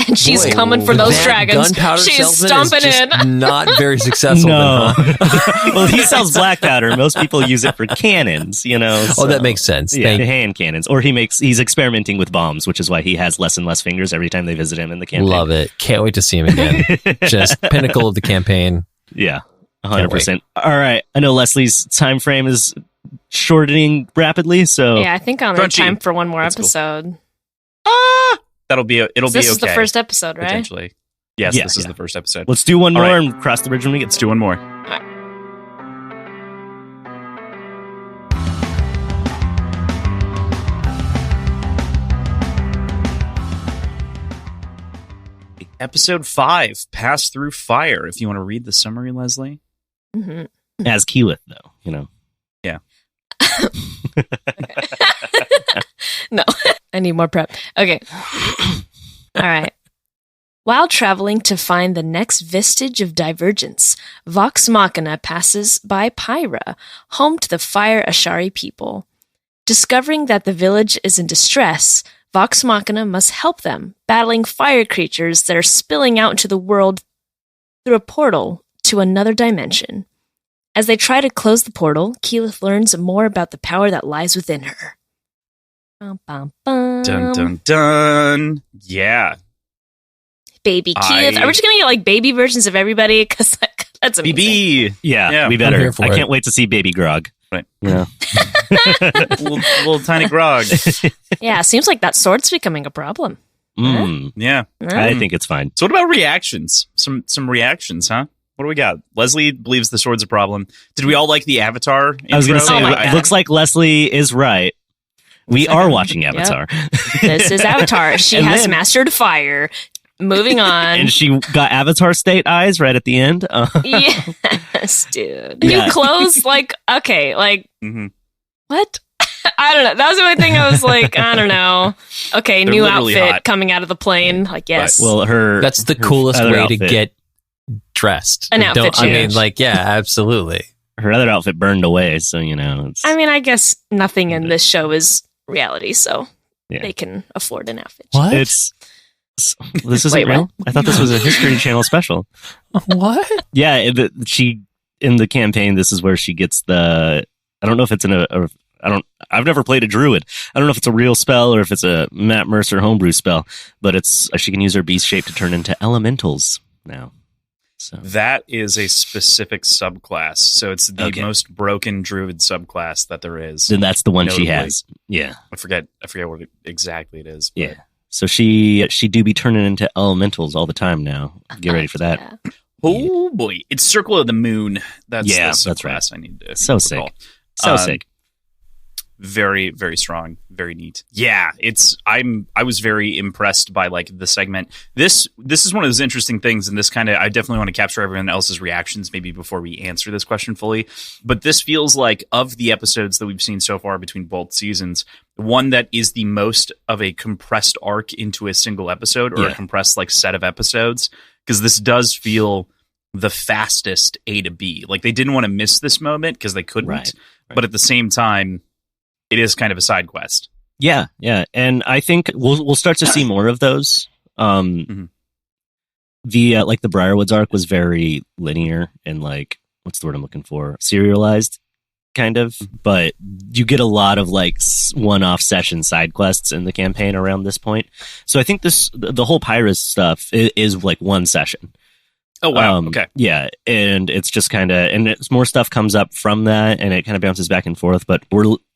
And she's Boy, coming for those that dragons. gunpowder She's salesman is stomping just in. Not very successful. No. Then, huh? Well, he sells black powder. Most people use it for cannons, Oh, that makes sense. Yeah, hand cannons. Or he's experimenting with bombs, which is why he has less and less fingers every time they visit him in the campaign. Love it. Can't wait to see him again. Just pinnacle of the campaign. Yeah, 100%. All right. I know Leslie's time frame is shortening rapidly, so Yeah, I think I'm in Crunchy. time for one more That's cool. episode. It'll be okay. This is the first episode, right? Potentially. Yes, Yeah, this is yeah. the first episode. let's do one All more right. and cross the bridge when we get Let's do one more. Episode 5, Pass Through Fire. If you want to read the summary, Leslie. hmm as Keyleth, though. Yeah. No, I need more prep. Okay. All right. While traveling to find the next vestige of divergence, Vox Machina passes by Pyra, home to the Fire Ashari people. Discovering that the village is in distress, Vox Machina must help them, battling fire creatures that are spilling out into the world through a portal to another dimension. As they try to close the portal, Keyleth learns more about the power that lies within her. Bum, bum, bum. Dun, dun, dun. Yeah. Baby Keyleth. Are we just going to get like baby versions of everybody? Because that's amazing. BB. Yeah, we I'm better. here for I it. can't wait to see Baby Grog. Right. Yeah. little tiny grog. Yeah, seems like that sword's becoming a problem. Yeah. I think it's fine. So what about reactions? Some reactions, huh? What do we got? Leslie believes the sword's a problem. Did we all like the Avatar intro? I was going to say, Oh my it God. looks like Leslie is right. We are watching Avatar. This is Avatar. She And has then- mastered fire. Moving on. And she got Avatar state eyes right at the end. Yes, dude. Yeah. New clothes, like, okay, like, Mhm. what? I don't know. That was the only thing I was like, I don't know. Okay, They're new literally outfit hot. coming out of the plane. Like, yes. Well, That's the her coolest other way outfit- to get dressed. An outfit I mean, change. like, yeah, absolutely. Her other outfit burned away, so it's, I mean, I guess nothing in this show is reality, so Yeah. they can afford an outfit. What? this isn't Wait, real. what? I thought this was a History Channel special. What? Yeah, she in the campaign. This is where she gets the. I don't know if it's I've never played a druid. I don't know if it's a real spell or if it's a Matt Mercer homebrew spell, but it's she can use her beast shape to turn into elementals now. So That is a specific subclass. So it's the Okay. most broken druid subclass that there is. then that's the one she Notably. has. Yeah, I forget what exactly it is. but- yeah. So she do be turning into elementals all the time now. Get ready for that. Yeah. Oh boy, it's Circle of the Moon. That's Yeah, the that's right. subclass I need to So sick. recall. So sick. Very, very strong, very neat. Yeah, I was very impressed by like the segment. This is one of those interesting things, and this kind of I definitely want to capture everyone else's reactions maybe before we answer this question fully. But this feels like of the episodes that we've seen so far between both seasons, one that is the most of a compressed arc into a single episode or Yeah. a compressed like set of episodes, because this does feel the fastest A to B. Like they didn't want to miss this moment because they couldn't, Right. but at the same time, it is kind of a side quest. Yeah, and I think we'll start to see more of those. Mhm. The like the Briarwoods arc was very linear and like what's the word I'm looking for? Serialized, kind of. But you get a lot of like one-off session side quests in the campaign around this point. So I think the whole Pyrus stuff is like one session. Oh wow! Okay. Yeah, and it's just kind of, and it's more stuff comes up from that, and it kind of bounces back and forth. But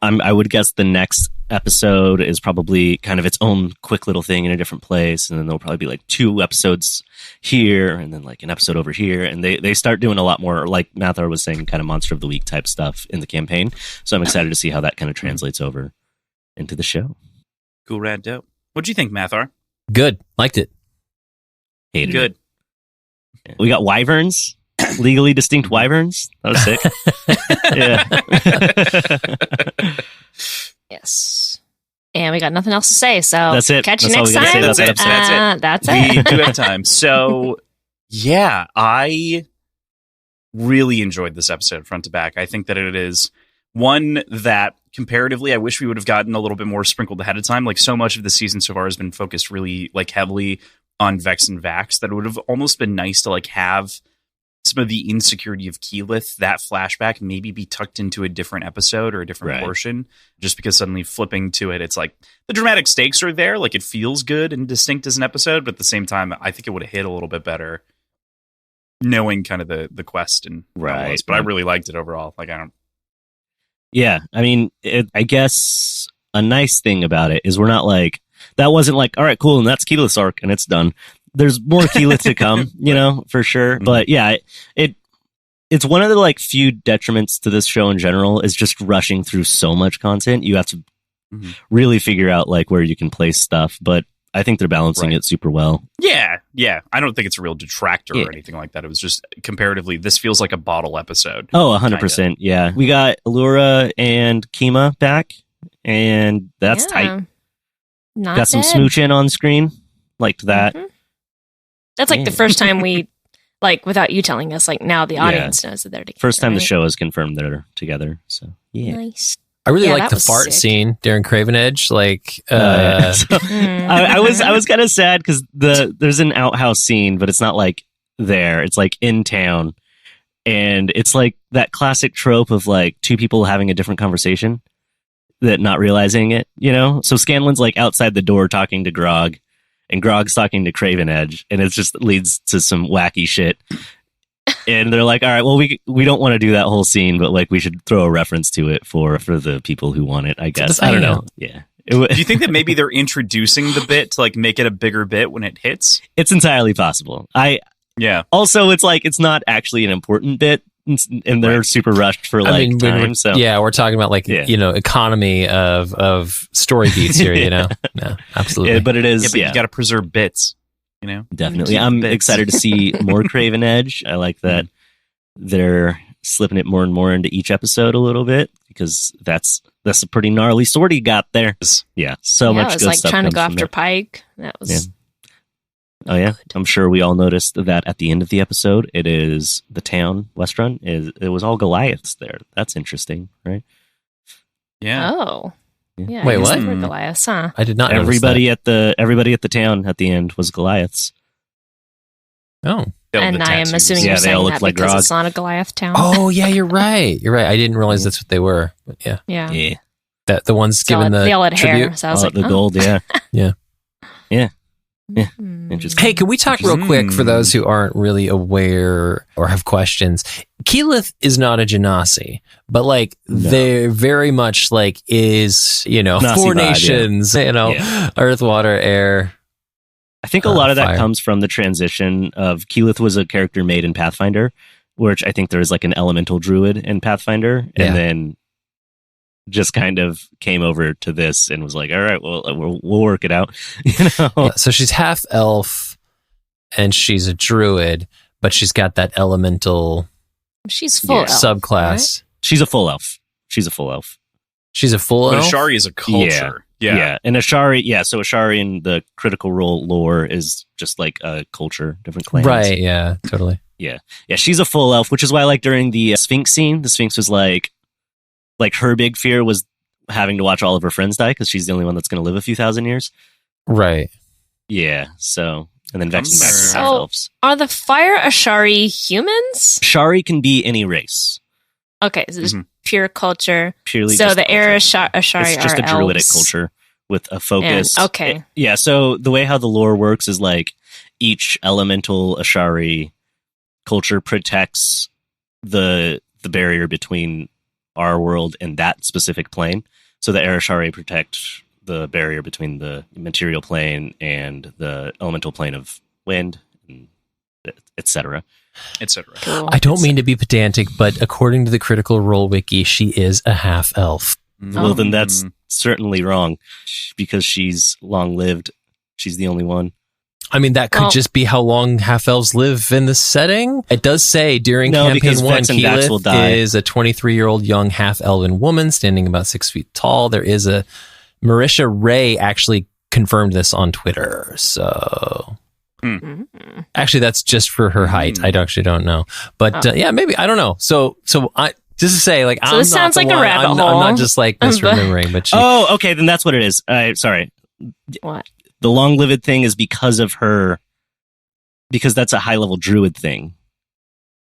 I would guess the next episode is probably kind of its own quick little thing in a different place, and then there'll probably be like 2 episodes here, and then like an episode over here, and they start doing a lot more, like Mathar was saying, kind of Monster of the Week type stuff in the campaign. So I'm excited to see how that kind of translates over into the show. Cool, rad, dope. What'd you think, Mathar? Good. Liked it. Hated it. Good. We got wyverns, legally distinct wyverns. That was sick. Yeah. Yes. And we got nothing else to say, so That's it. catch you That's all next we gotta time. say about that episode. That's We it. do have time. So, yeah, I really enjoyed this episode front to back. I think that it is One that comparatively, I wish we would have gotten a little bit more sprinkled ahead of time. Like, so much of the season so far has been focused really like heavily on Vex and Vax that it would have almost been nice to like have some of the insecurity of Keyleth, that flashback, maybe be tucked into a different episode or a different portion, just because suddenly flipping to it, it's like the dramatic stakes are there. Like, it feels good and distinct as an episode, but at the same time, I think it would have hit a little bit better knowing kind of the quest and right. But I really liked it overall. Like, I don't. Yeah, I mean, I guess a nice thing about it is we're not like, that wasn't like, all right, cool, and that's Keyleth's arc, and it's done. There's more Keyleth to come, you know, for sure. Mm-hmm. But yeah, it's one of the like few detriments to this show in general is just rushing through so much content. You have to really figure out like where you can place stuff. But I think they're balancing it super well. Yeah. I don't think it's a real detractor or anything like that. It was just comparatively, this feels like a bottle episode. Oh, 100%. Yeah. We got Allura and Kima back, and that's tight. Got some smooching on screen. Liked that. Mm-hmm. That's like the first time we, like, without you telling us, like, now the audience knows that they're together. First time the show has confirmed they're together. So, yeah. Nice. I really like the fart scene during Craven Edge. Like, I was kind of sad because there's an outhouse scene, but it's not like there. It's like in town. And it's like that classic trope of like two people having a different conversation that not realizing it, you know? So Scanlan's like outside the door talking to Grog, and Grog's talking to Craven Edge, and it just leads to some wacky shit. And they're like, all right, well, we don't want to do that whole scene, but like we should throw a reference to it for the people who want it, I guess. I don't know. Yeah. Do you think that maybe they're introducing the bit to like make it a bigger bit when it hits? It's entirely possible. Also, it's like, it's not actually an important bit, and they're super rushed for like time. So yeah, we're talking about like you know, economy of story beats here. You know, no, absolutely. But it is. Yeah, but you got to preserve bits. You know, definitely. I'm excited to see more Craven Edge. I like that they're slipping it more and more into each episode a little bit, because that's a pretty gnarly sword he got there. Yeah, so much. It was like trying to go after Pike. That was. Yeah. Oh yeah, I'm sure we all noticed that at the end of the episode, it is the town, Westrun. It was all Goliaths there. That's interesting, right? Yeah. Oh. Yeah. Wait, what? They were Goliaths, huh? I did not. Everybody at the town at the end was Goliaths. Oh. And I am assuming you're saying that like because it's not a Goliath town. Oh yeah, you're right. I didn't realize that's what they were. But yeah. Yeah. That the ones given the they all had tribute. Hair, so I was like, the gold. Yeah. Yeah. Yeah. Yeah, interesting. Hey, can we talk real quick for those who aren't really aware or have questions? Keyleth is not a Genasi, but like they're very much like is, you know, Genasi four vibe, nations, you know, earth, water, air. I think a lot of that fire. comes from the transition of Keyleth was a character made in Pathfinder, which I think there is like an elemental druid in Pathfinder, and then just kind of came over to this and was like, all right, well, we'll work it out. You know? Yeah, so she's half elf and she's a druid, but she's got that elemental she's full elf, subclass. Right? She's a full elf. She's a full elf. But Ashari is a culture. Yeah. And Ashari, so Ashari in the Critical Role lore is just like a culture, different clans. Right, yeah, totally. Yeah, she's a full elf, which is why like during the Sphinx scene, the Sphinx was like her big fear was having to watch all of her friends die because she's the only one that's going to live a few thousand years. Right. Yeah. So, and then Vex and Vax are half elves. Are the Fire Ashari humans? Ashari can be any race. Okay, so it's pure culture. Purely so just the Air Ashari it's just are a druidic elves. culture with a focus. And, so the way how the lore works is like each elemental Ashari culture protects the barrier between our world and that specific plane. So the Arashari protect the barrier between the material plane and the elemental plane of wind, etc. etc. Cool. I don't mean to be pedantic, but according to the Critical Role wiki, she is a half elf. Well, then that's certainly wrong because she's long lived. She's the only one. I mean, that could just be how long half-elves live in the setting. It does say during Campaign 1, Keyleth is a 23-year-old young half-elven woman standing about 6 feet tall. There is a... Marisha Ray actually confirmed this on Twitter, so... Actually, that's just for her height. I actually don't know. But yeah, maybe. I don't know. So Just to say, like, So this sounds like a rabbit I'm hole. not just like misremembering, but she, Oh, okay, then that's what it is. Sorry. What? The long-lived thing is because of her, because that's a high-level druid thing.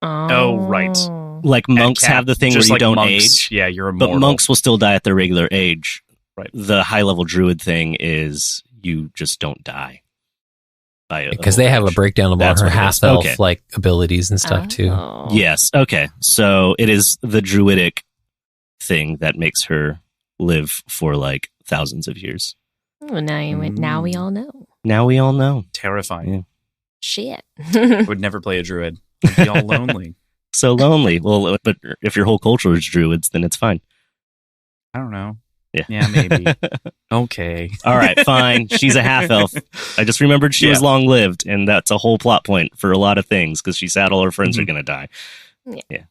Oh, right. Like monks have the thing where you don't monks, age. Yeah, you're But immortal. monks will still die at their regular age. Right. The high-level druid thing is you just don't die. because they have a breakdown of all That's her what it is. half elf Okay. like abilities and stuff too. Oh. Yes. Okay. So it is the druidic thing that makes her live for like thousands of years. Oh, now we all know. Now we all know. Terrifying. Yeah. Shit. I would never play a druid. I'd be all lonely. So lonely. Well, but if your whole culture is druids, then it's fine. I don't know. Yeah. Yeah, maybe. Okay. All right, fine. She's a half elf. I just remembered she was long lived, and that's a whole plot point for a lot of things because she said all her friends are going to die. Yeah.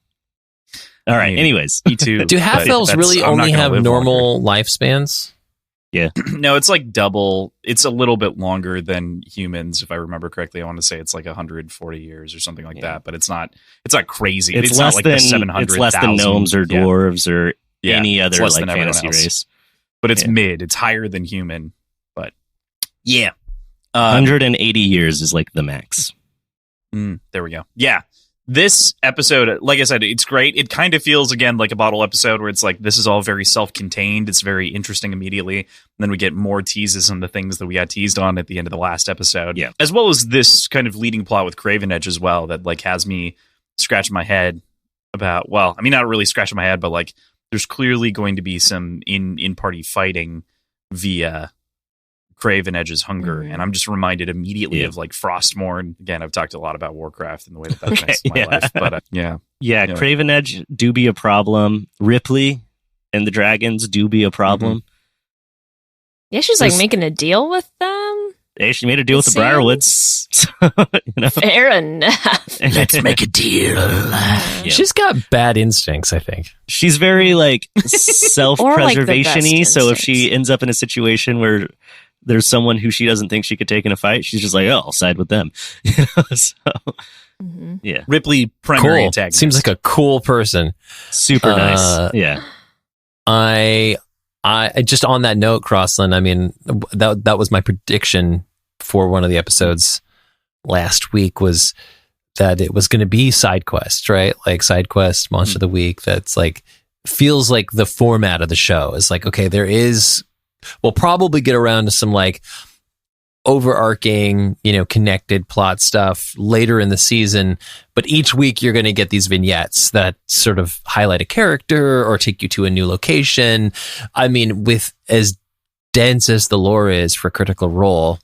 All right. Anyways, Me too. Do half but elves that's- really I'm not only gonna have live normal lifespans? No, it's like double. It's a little bit longer than humans, if I remember correctly. I want to say it's like 140 years or something like that, but it's not. It's not crazy. it's not less like than the 700. it's less than gnomes or dwarves or any it's other less like than everyone fantasy else. race. But it's mid. It's higher than human. But yeah, 180 years is like the max. there we go. Yeah. This episode, like I said, it's great. It kind of feels, again, like a bottle episode where it's like, this is all very self-contained. It's very interesting immediately. And then we get more teases on the things that we got teased on at the end of the last episode. Yeah. As well as this kind of leading plot with Craven Edge as well that like has me scratching my head about, well, I mean, not really scratching my head, but like there's clearly going to be some in-party fighting via Craven Edge's hunger, and I'm just reminded immediately of like Frostmourne. Again, I've talked a lot about Warcraft and the way that connects to my life, but Yeah, Craven Edge do be a problem. Ripley and the dragons do be a problem. Yeah, she's like making a deal with them. Hey, she made a deal with the Briarwoods. You know? Fair enough. Let's make a deal. She's got bad instincts, I think. She's very like self-preservation-y, so if she instincts. ends up in a situation where there's someone who she doesn't think she could take in a fight, she's just like, oh, I'll side with them. You know? So, yeah. Ripley primary Cool. antagonist. Seems like a cool person. Super nice. Yeah. I just on that note, Crossland, I mean, that was my prediction for one of the episodes last week, was that it was going to be side quest, right? Like side quest, monster of the week. That's like, feels like the format of the show is like, okay, we'll probably get around to some like overarching, connected plot stuff later in the season, but each week you're going to get these vignettes that sort of highlight a character or take you to a new location. I mean, with as dense as the lore is for Critical Role,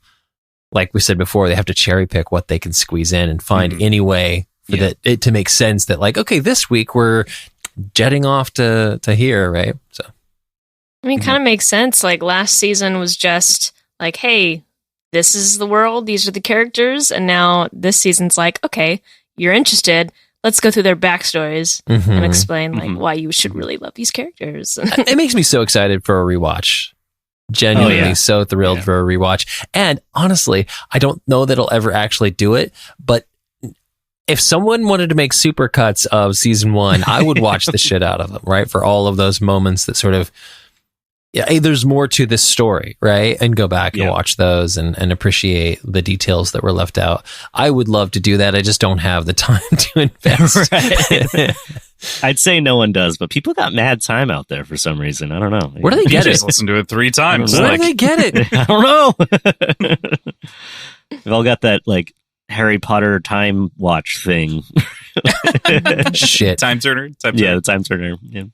like we said before, they have to cherry pick what they can squeeze in and find any way for it to make sense that like, okay, this week we're jetting off to here, right? So I mean, kind of makes sense. Like last season was just like, hey, this is the world. These are the characters. And now this season's like, okay, you're interested. Let's go through their backstories and explain like why you should really love these characters. It makes me so excited for a rewatch. Genuinely so thrilled for a rewatch. And honestly, I don't know that I'll ever actually do it, but if someone wanted to make supercuts of season 1, I would watch the shit out of them, right? For all of those moments that sort of, hey, there's more to this story, right? And go back and watch those and appreciate the details that were left out. I would love to do that. I just don't have the time to invest. Right. I'd say no one does, but people got mad time out there for some reason. I don't know. Where do they get it? Just listen to it 3 times. Where do they get it? I don't know. We've all got that like Harry Potter time watch thing. Shit. Time turner. Yeah, the time turner. Yeah.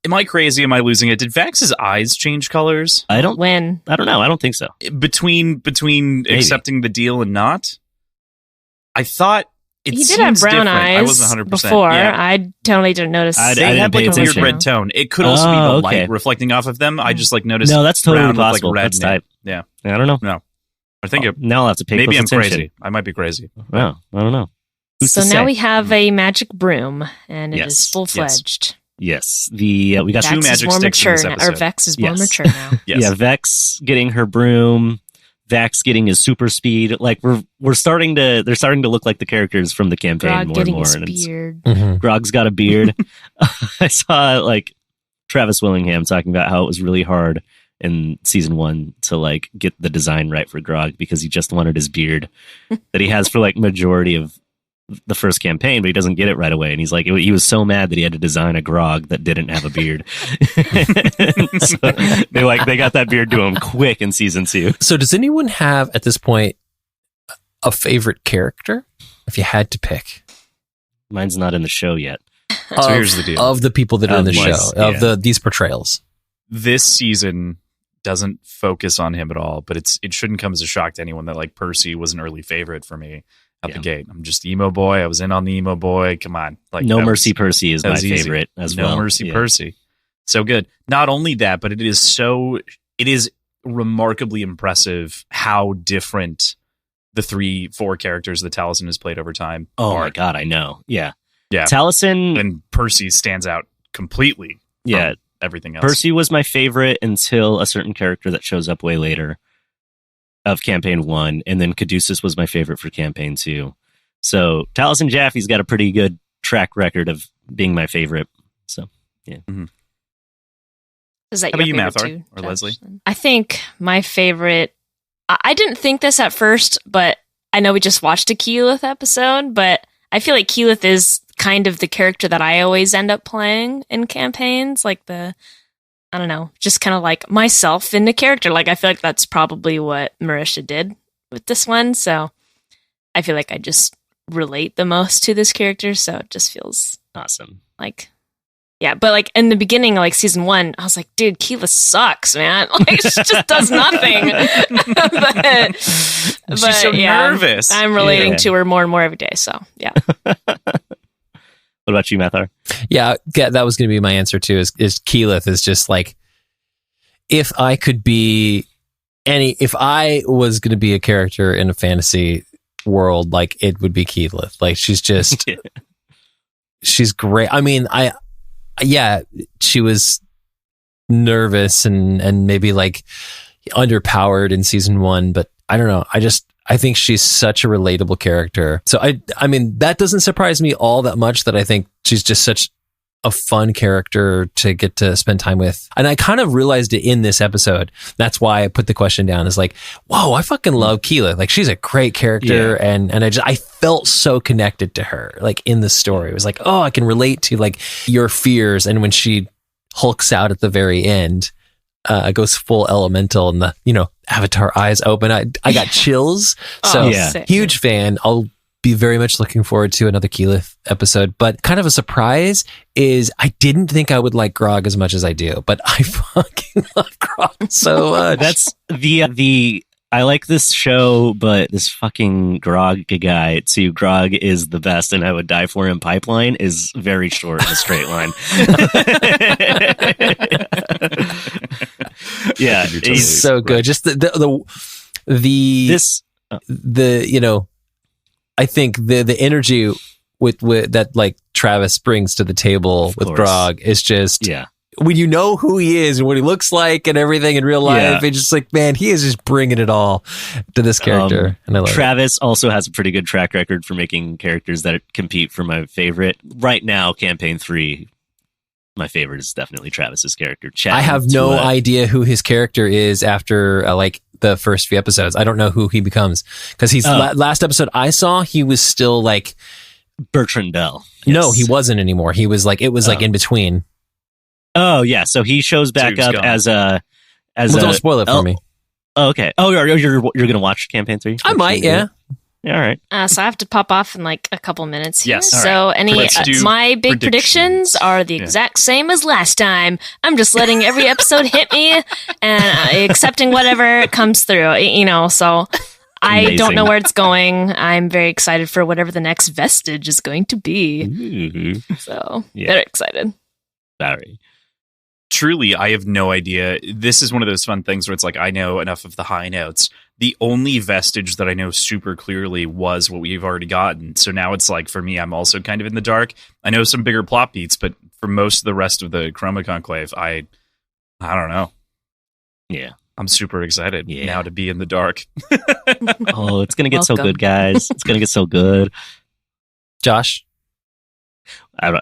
Am I crazy? Am I losing it? Did Vax's eyes change colors I don't When? know. I don't think so. between accepting the deal and not? I thought He did have brown eyes I wasn't 100%. before. Yeah. I totally didn't notice. I They didn't had like pay a weird attention. red tone. It could also be the okay. light reflecting off of them. I just like noticed. No, that's totally brown with, possible. Like, red That's in it. type. Yeah, I don't know. no. I think it, Now I'll have to pay maybe I'm close attention. crazy. I might be crazy. Well, I don't know. Who's So to now say? we have a magic broom, and it Yes, is full-fledged. Yes, we got Two Vex magic is more sticks in mature this now, or episode. Vex is more Yes. mature now. Yes. Yeah, Vex getting her broom. Vax getting his super speed. Like they're starting to look like the characters from the campaign Grog more getting and more. his And beard. Grog's got a beard. I saw like Travis Willingham talking about how it was really hard in season 1 to like get the design right for Grog because he just wanted his beard that he has for like majority of the first campaign, but he doesn't get it right away. And he's like, he was so mad that he had to design a Grog that didn't have a beard. So they got that beard to him quick in season 2. So does anyone have at this point a favorite character if you had to pick? Mine's not in the show yet. So here's the deal. Of the people that are in the show, yeah. of these portrayals. This season doesn't focus on him at all, but it shouldn't come as a shock to anyone that like Percy was an early favorite for me out the gate. I'm just emo boy. I was in on the emo boy. Come on. Like No Mercy Percy is my favorite as well. No Mercy Percy. So good. Not only that, but it is remarkably impressive how different the 3-4 characters that Taliesin has played over time Oh are. my God, I know. Yeah. Yeah. Taliesin And Percy stands out completely. Yeah. From everything else. Percy was my favorite until a certain character that shows up way later of campaign 1, and then Caduceus was my favorite for campaign 2. So Taliesin Jaffe's got a pretty good track record of being my favorite. So yeah. Mm-hmm. Is that How about your you, favorite Mathar too, or Josh? Leslie? I think my favorite. I didn't think this at first, but I know we just watched a Keyleth episode, but I feel like Keyleth is kind of the character that I always end up playing in campaigns, like I don't know, just kind of like myself in the character. Like, I feel like that's probably what Marisha did with this one. So I feel like I just relate the most to this character. So it just feels Awesome. like, yeah. But like in the beginning, like season 1, I was like, dude, Keyleth sucks, man. Like, she just does nothing. but She's so nervous. I'm relating to her more and more every day. So yeah. What about you, Mathar? Yeah, that was going to be my answer too. Is Keyleth is just like, if I was going to be a character in a fantasy world, like it would be Keyleth. Like she's just, she's great. I mean, she was nervous and maybe like underpowered in season 1, but I don't know. I think she's such a relatable character. So I mean, that doesn't surprise me all that much, that I think she's just such a fun character to get to spend time with. And I kind of realized it in this episode. That's why I put the question down, is like, whoa, I fucking love Keyleth. Like she's a great character. Yeah. And I felt so connected to her, like in the story. It was like, oh, I can relate to like your fears. And when she hulks out at the very end, goes full elemental and the, Avatar eyes open. I got chills. So huge fan. I'll be very much looking forward to another Keyleth episode, but kind of a surprise is I didn't think I would like Grog as much as I do, but I fucking love Grog so much. That's I like this show, but this fucking Grog guy too. Grog is the best, and I would die for him. Pipeline is very short in a straight line. Yeah, he's so good. Just I think the energy with that like Travis brings to the table with Grog is just when you know who he is and what he looks like and everything in real life, it's just like, man, he is just bringing it all to this character. And I love Travis also has a pretty good track record for making characters that compete for my favorite. Right now, campaign 3, my favorite is definitely Travis's character. I have no idea who his character is after like the first few episodes. I don't know who he becomes, because he's last episode I saw, he was still like Bertrand Bell. Yes. No, he wasn't anymore. He was like, it was like in between. Oh yeah, so he shows back up as don't spoil it for me. Oh, okay. Oh, you're gonna watch campaign 3? I might, yeah. All right. So I have to pop off in like a couple minutes here. Yes. So my big predictions are the exact same as last time. I'm just letting every episode hit me and accepting whatever comes through, so I don't know where it's going. I'm very excited for whatever the next vestige is going to be. Mm-hmm. So very excited. Sorry. Truly, I have no idea. This is one of those fun things where it's like, I know enough of the high notes. The only vestige that I know super clearly was what we've already gotten. So now it's like, for me, I'm also kind of in the dark. I know some bigger plot beats, but for most of the rest of the Chroma Conclave, I don't know. Yeah. I'm super excited Yeah. now to be in the dark. Oh, it's gonna get so Welcome. good, guys. It's gonna get so good. Josh? I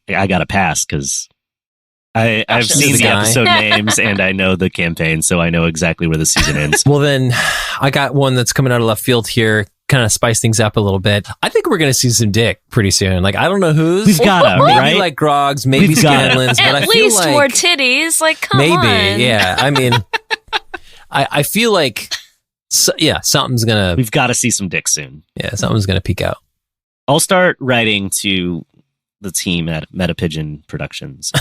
gotta pass because I've Gosh, seen this the guy. episode names and I know the campaign, so I know exactly where the season ends. Well, then I got one that's coming out of left field here, kind of spice things up a little bit. I think we're going to see some dick pretty soon. Like, I don't know whose. We've gotta, maybe right? like Grog's, maybe We've gotta. Scanlan's, but I At feel least like more titties. Like, come maybe, on. yeah. I mean, I feel like, something's gonna, We've got to see some dick soon. something's gonna peek out. I'll start writing to the team at MetaPigeon Productions,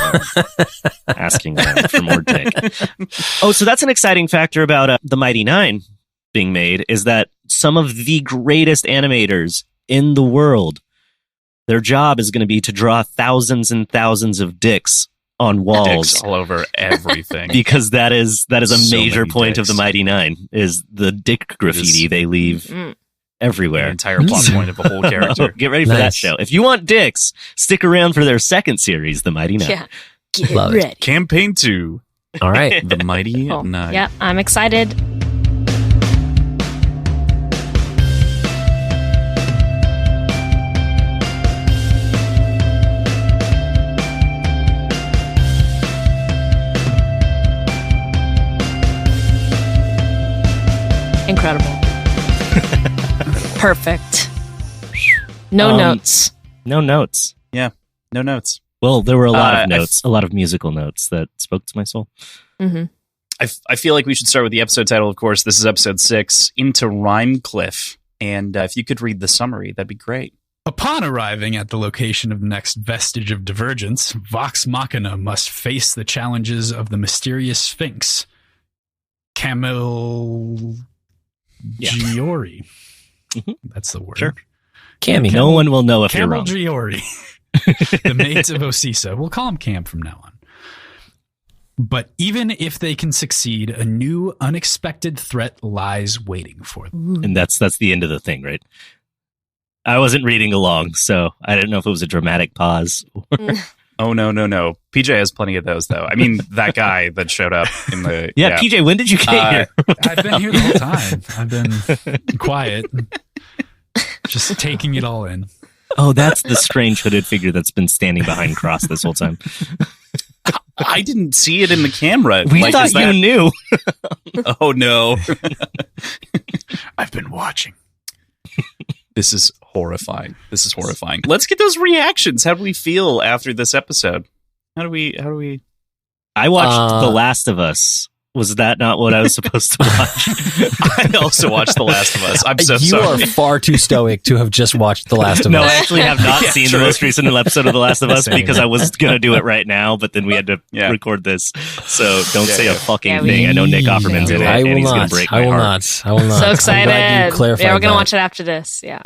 asking them for more dick. Oh, so that's an exciting factor about the Mighty Nine being made, is that some of the greatest animators in the world, their job is going to be to draw thousands and thousands of dicks on walls. Dicks all over everything. Because that is a So major many point of dicks. the Mighty Nine, is the dick graffiti they leave Mm. The everywhere. entire plot point of a whole character. Get ready for that Nice. show. If you want dicks, stick around for their second series, The Mighty Nine. Yeah. Get Love it. ready. Campaign 2, All right. The Mighty Cool. Nine. Yeah, I'm excited. Incredible. Perfect. No notes. No notes. No notes. Well, there were a lot I of notes, a lot of musical notes that spoke to my soul. Hmm. I feel like we should start with the episode title, of course. This is episode 6, Into Rhymecliff. And if you could read the summary, that'd be great. Upon arriving at the location of the next vestige of divergence, Vox Machina must face the challenges of the mysterious Sphinx, Camel Giori. Mhm. That's the word. Sure. Cammy. No one will know if you're Camel wrong. Giori, the mates of Osisa. We'll call him Cam from now on. But even if they can succeed, a new, unexpected threat lies waiting for them. And that's the end of the thing, right? I wasn't reading along, so I didn't know if it was a dramatic pause. Oh, no. PJ has plenty of those, though. I mean, that guy that showed up in the... Yeah, PJ, when did you get here? I've been here the whole time. I've been quiet, just taking it all in. Oh, that's the strange hooded figure that's been standing behind Kross this whole time. I didn't see it in the camera. We Like, thought is you that- knew. Oh, no. I've been watching. This is horrifying. Let's get those reactions. How do we feel after this episode? How do we... I watched The Last of Us. Was that not what I was supposed to watch? I also watched The Last of Us. I'm so you sorry. are far too stoic to have just watched The Last of No, I Us. actually have not Yeah, seen true. the most recent episode of The Last of Us Same. because I was going to do it right now, but then we had to Yeah. record this. So don't say a fucking Yeah, thing. I know Nick Offerman's in it, I and will he's going not. to break I my will heart. not. I will not. So I'm excited. glad you clarified Yeah, we're gonna that. watch it after this. Yeah,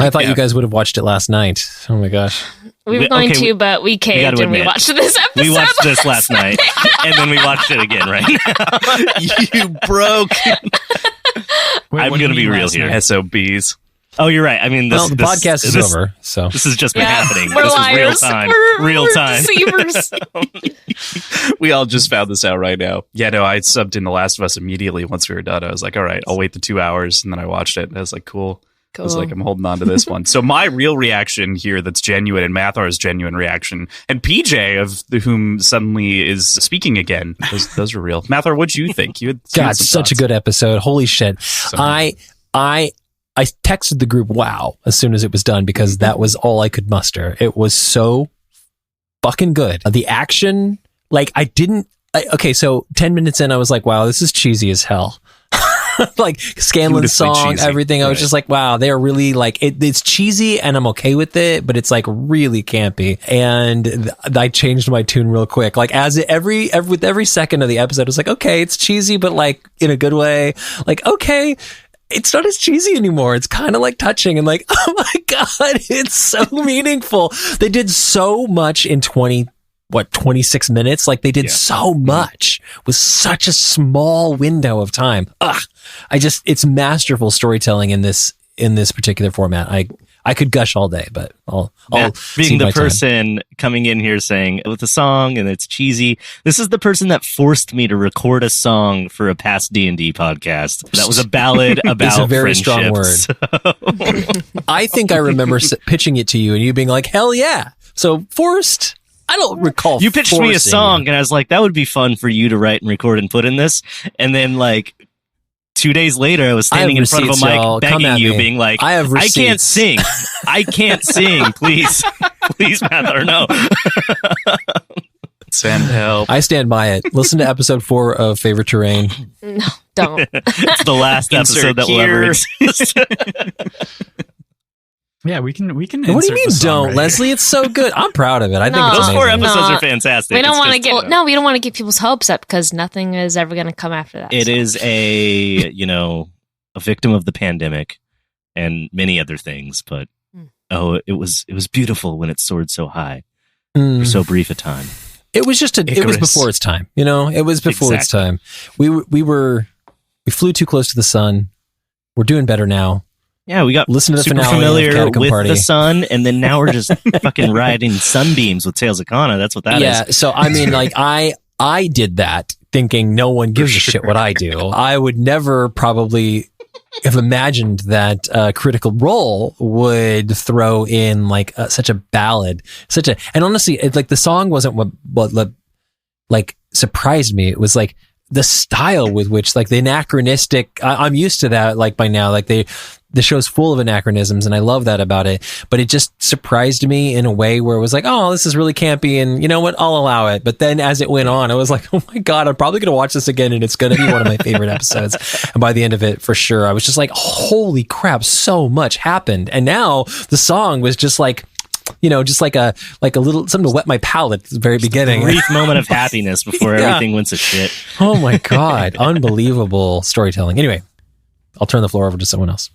I thought Yeah. you guys would have watched it last night. Oh my gosh. we were We- going okay, to, but we caved gotta and we admit, watched this episode. We watched this last night, and then we watched it again right now. You broke. Wait, I'm what do you going to be mean real last here. night? SOBs. Oh, you're right. I mean, Well, the podcast is over, so This has just been Yeah, happening. we're This liars. is real time. We're Real time. deceivers. We all just found this out right now. Yeah, no, I subbed in The Last of Us immediately once we were done. I was like, all right, I'll wait the 2 hours. And then I watched it. And I was like, cool. I was like, I'm holding on to this one. So my real reaction here that's genuine, and Mathar's genuine reaction, and PJ, of whom suddenly is speaking again, those are real. Mathar, what'd you think? You had God, some such a thoughts. good episode. Holy shit. So- I texted the group wow as soon as it was done because that was all I could muster. It was so fucking good. The action, like okay, so 10 minutes in, I was like, wow, this is cheesy as hell. Like Scanlan's Beautifully song, cheesy. everything. I was Right. just like, wow, they're really like, it's cheesy and I'm okay with it, but it's like really campy. And I changed my tune real quick. Like with every second of the episode, I was like, okay, it's cheesy, but like in a good way. Like, okay, it's not as cheesy anymore. It's kind of like touching and like, oh my God, it's so meaningful. They did so much in 26 minutes. Like they did so much with such a small window of time. It's masterful storytelling in this particular format. I could gush all day, but I'll Being cede the my time. person coming in here saying with a song and it's cheesy. This is the person that forced me to record a song for a past D&D podcast. That was a ballad about It's a very strong friendship. I think I remember pitching it to you and you being like, hell yeah. So forced, I don't recall. You pitched me a forcing song you. and I was like, that would be fun for you to write and record and put in this. And then like 2 days later, I was standing in front of a receipts, mic y'all. Come begging at you, me. being like, I have I can't receipts." sing. I can't sing. Please, please, Mather, no. Send help. I stand by it. Listen to episode 4 of Favorite Terrain. No, don't. It's the last episode that will ever here. exist. Yeah, we can. What do you insert mean the song don't, right Leslie? It's so good. I'm proud of it. I think No. it's Those amazing. 4 episodes No. are fantastic. We don't It's want to just, get we don't want to get people's hopes up because nothing is ever going to come after that. It so. is a, a victim of the pandemic and many other things, but it was beautiful when it soared so high for so brief a time. It was just it was Icarus. before its time. It was before its time. We flew too close to the sun. We're doing better now. Yeah, we got Listen to the super finale of familiar Catacomb with Party. the sun, and then now we're just fucking riding sunbeams with Tales of Kana. That's what that is. Yeah. So I mean, like I did that thinking no one gives a shit what I do. I would never probably have imagined that Critical Role would throw in like such a ballad, and honestly, it's like the song wasn't what like surprised me. It was like the style with which like the anachronistic. I'm used to that like by now. Like the show's full of anachronisms and I love that about it, but it just surprised me in a way where it was like, oh, this is really campy and you know what, I'll allow it. But then as it went on, I was like, oh my God, I'm probably going to watch this again and it's going to be one of my favorite episodes. And by the end of it, for sure, I was just like, holy crap, so much happened. And now the song was just like, just like a little something to wet my palate at the very beginning. Brief moment of happiness before Yeah. everything went to shit. Oh my God. Unbelievable storytelling. Anyway, I'll turn the floor over to someone else.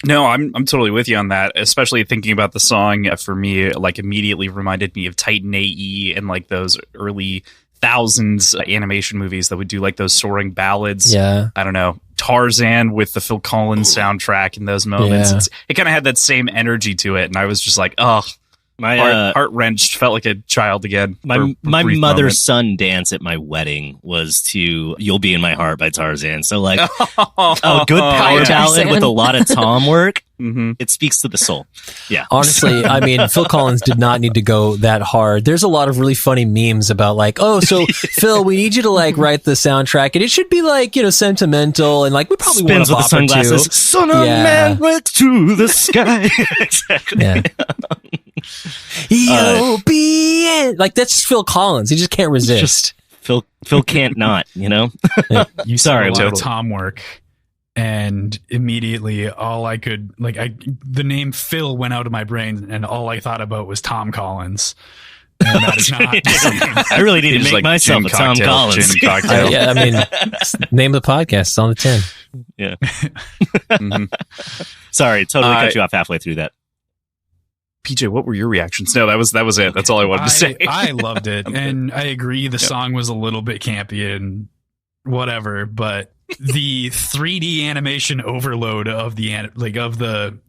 No, I'm totally with you on that. Especially thinking about the song, for me, like immediately reminded me of Titan AE and like those early thousands animation movies that would do like those soaring ballads. Yeah. I don't know, Tarzan with the Phil Collins soundtrack in those moments. Yeah. It kind of had that same energy to it, and I was just like, oh, My heart wrenched, felt like a child again. my for a my brief mother's son dance at my wedding was to "You'll Be in My Heart" by Tarzan. So like moment. a good power yeah. ballad Tarzan. with a lot of tom work. Mhm. It speaks to the soul. Yeah. Honestly, I mean, Phil Collins did not need to go that hard. There's a lot of really funny memes about like, oh, so Phil, we need you to like write the soundtrack and it should be like, sentimental and like we probably want Spins to with the bop or sunglasses. two. Son of Yeah. man went to the sky. Exactly. Yeah. You'll be in. Like that's Phil Collins. He just can't resist. Phil can't not, You saw Sorry, a lot of totally. Tom work, and immediately all I could the name Phil went out of my brain, and all I thought about was Tom Collins. And that is not the same. I really need to It's make like myself gin a Tom cocktail, Collins. gin cocktail. Yeah, I mean, name of the podcast. It's on the tin. Yeah. Mhm. Sorry, totally cut you off halfway through that. PJ, what were your reactions? No, that was it. That's all I wanted to say. I loved it, and I agree. The song was a little bit campy and whatever, but the 3D animation overload of the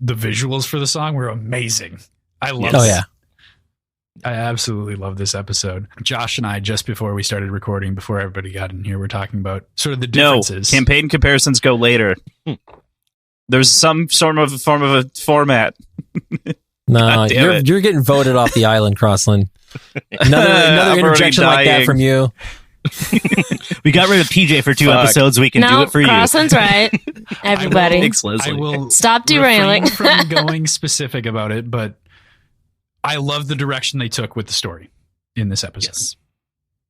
visuals for the song were amazing. I love. Oh it. yeah. I absolutely love this episode. Josh and I, just before we started recording, before everybody got in here, we're talking about sort of the No, differences. campaign comparisons go later. There's some form of a format. No, God damn it. you're getting voted off the island, Crossland. Another I'm interjection like already that dying. from you. We got rid of PJ for 2 Fuck. episodes. We can do No, it for you. Crossland's right. Everybody. Thanks, I Leslie. will Stop derailing. refrain from going specific about it, but I love the direction they took with the story in this episode.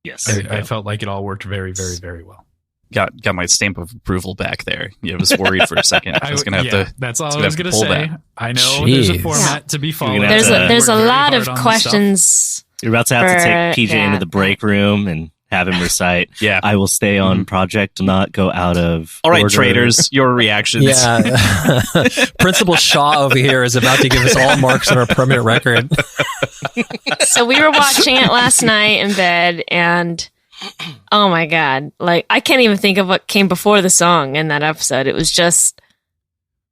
Yes. I felt like it all worked very, very, very well. got my stamp of approval back there. I was worried for a second. I was gonna have to. That's all I gonna was have going to to pull say. that. I know there's a Jeez. format to be followed. gonna have There's to- a Worked very lot hard of on this stuff. questions. You're about to have to take For- PJ yeah. into the break room and have him recite, Yeah. I will stay on project, not go out of All right, order. traders, your reactions. Yeah. Principal Shaw over here is about to give us all marks on our permanent record. So we were watching it last night in bed, and oh my God, like I can't even think of what came before the song in that episode. It was just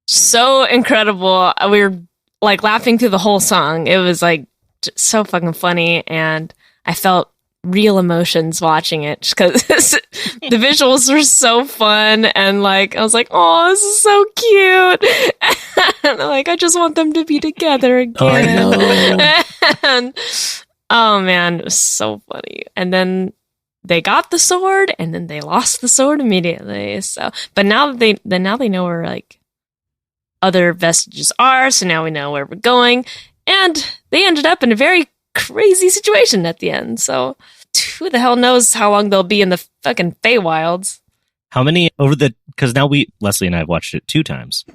so incredible. We were like laughing through the whole song. It was like so fucking funny, and I felt real emotions watching it because the visuals were so fun, and like I was like, oh, this is so cute. And like I just want them to be together again. And oh man, it was so funny. And then they got the sword, and then they lost the sword immediately. So, but now they know where like other vestiges are. So now we know where we're going, and they ended up in a very crazy situation at the end. So who the hell knows how long they'll be in the fucking Feywilds? How many because now Leslie and I have watched it 2 times.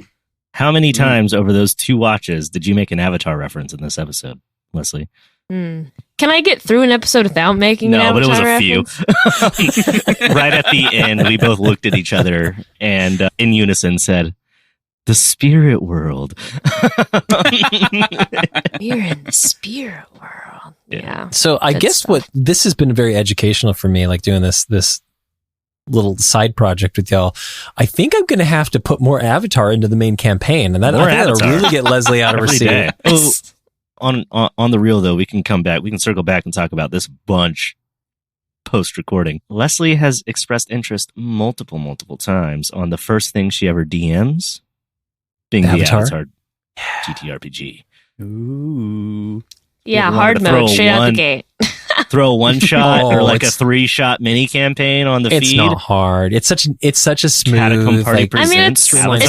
How many times over those 2 watches did you make an Avatar reference in this episode, Leslie? Can I get through an episode without making an Avatar but it was a reference? few. Right at the end, we both looked at each other and in unison said, "The spirit world." We're in the spirit world. Yeah. So I guess stuff. this has been very educational for me, like doing this little side project with y'all. I think I'm going to have to put more Avatar into the main campaign, and that'll really get Leslie out of her seat. On the real though, we can come back. We can circle back and talk about this bunch post-recording. Leslie has expressed interest multiple times on the first thing she ever DMs being the Avatar GTRPG. Ooh. Yeah, hard mode straight out the gate. Throw a 1-shot or like a 3-shot mini campaign on the feed. It's not hard. It's such a smooth. Catacomb Party it's like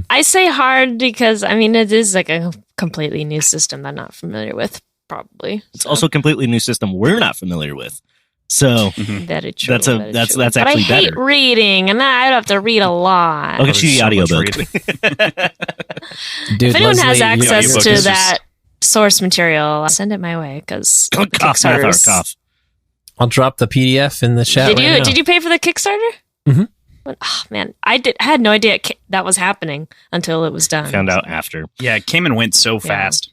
I say hard because I mean it is like a completely new system I'm not familiar with. Probably it's also a completely new system we're not familiar with. So very true. That's true. actually but I hate better. reading, and I'd have to read a lot. I'll get you the audiobook. Dude, if anyone Leslie, has access to is that source material, send it my way because cough. I'll drop the PDF in the chat. Did you pay for the Kickstarter? Mm-hmm. Oh man, I had no idea that was happening until it was done. Found out after. Yeah, it came and went so fast.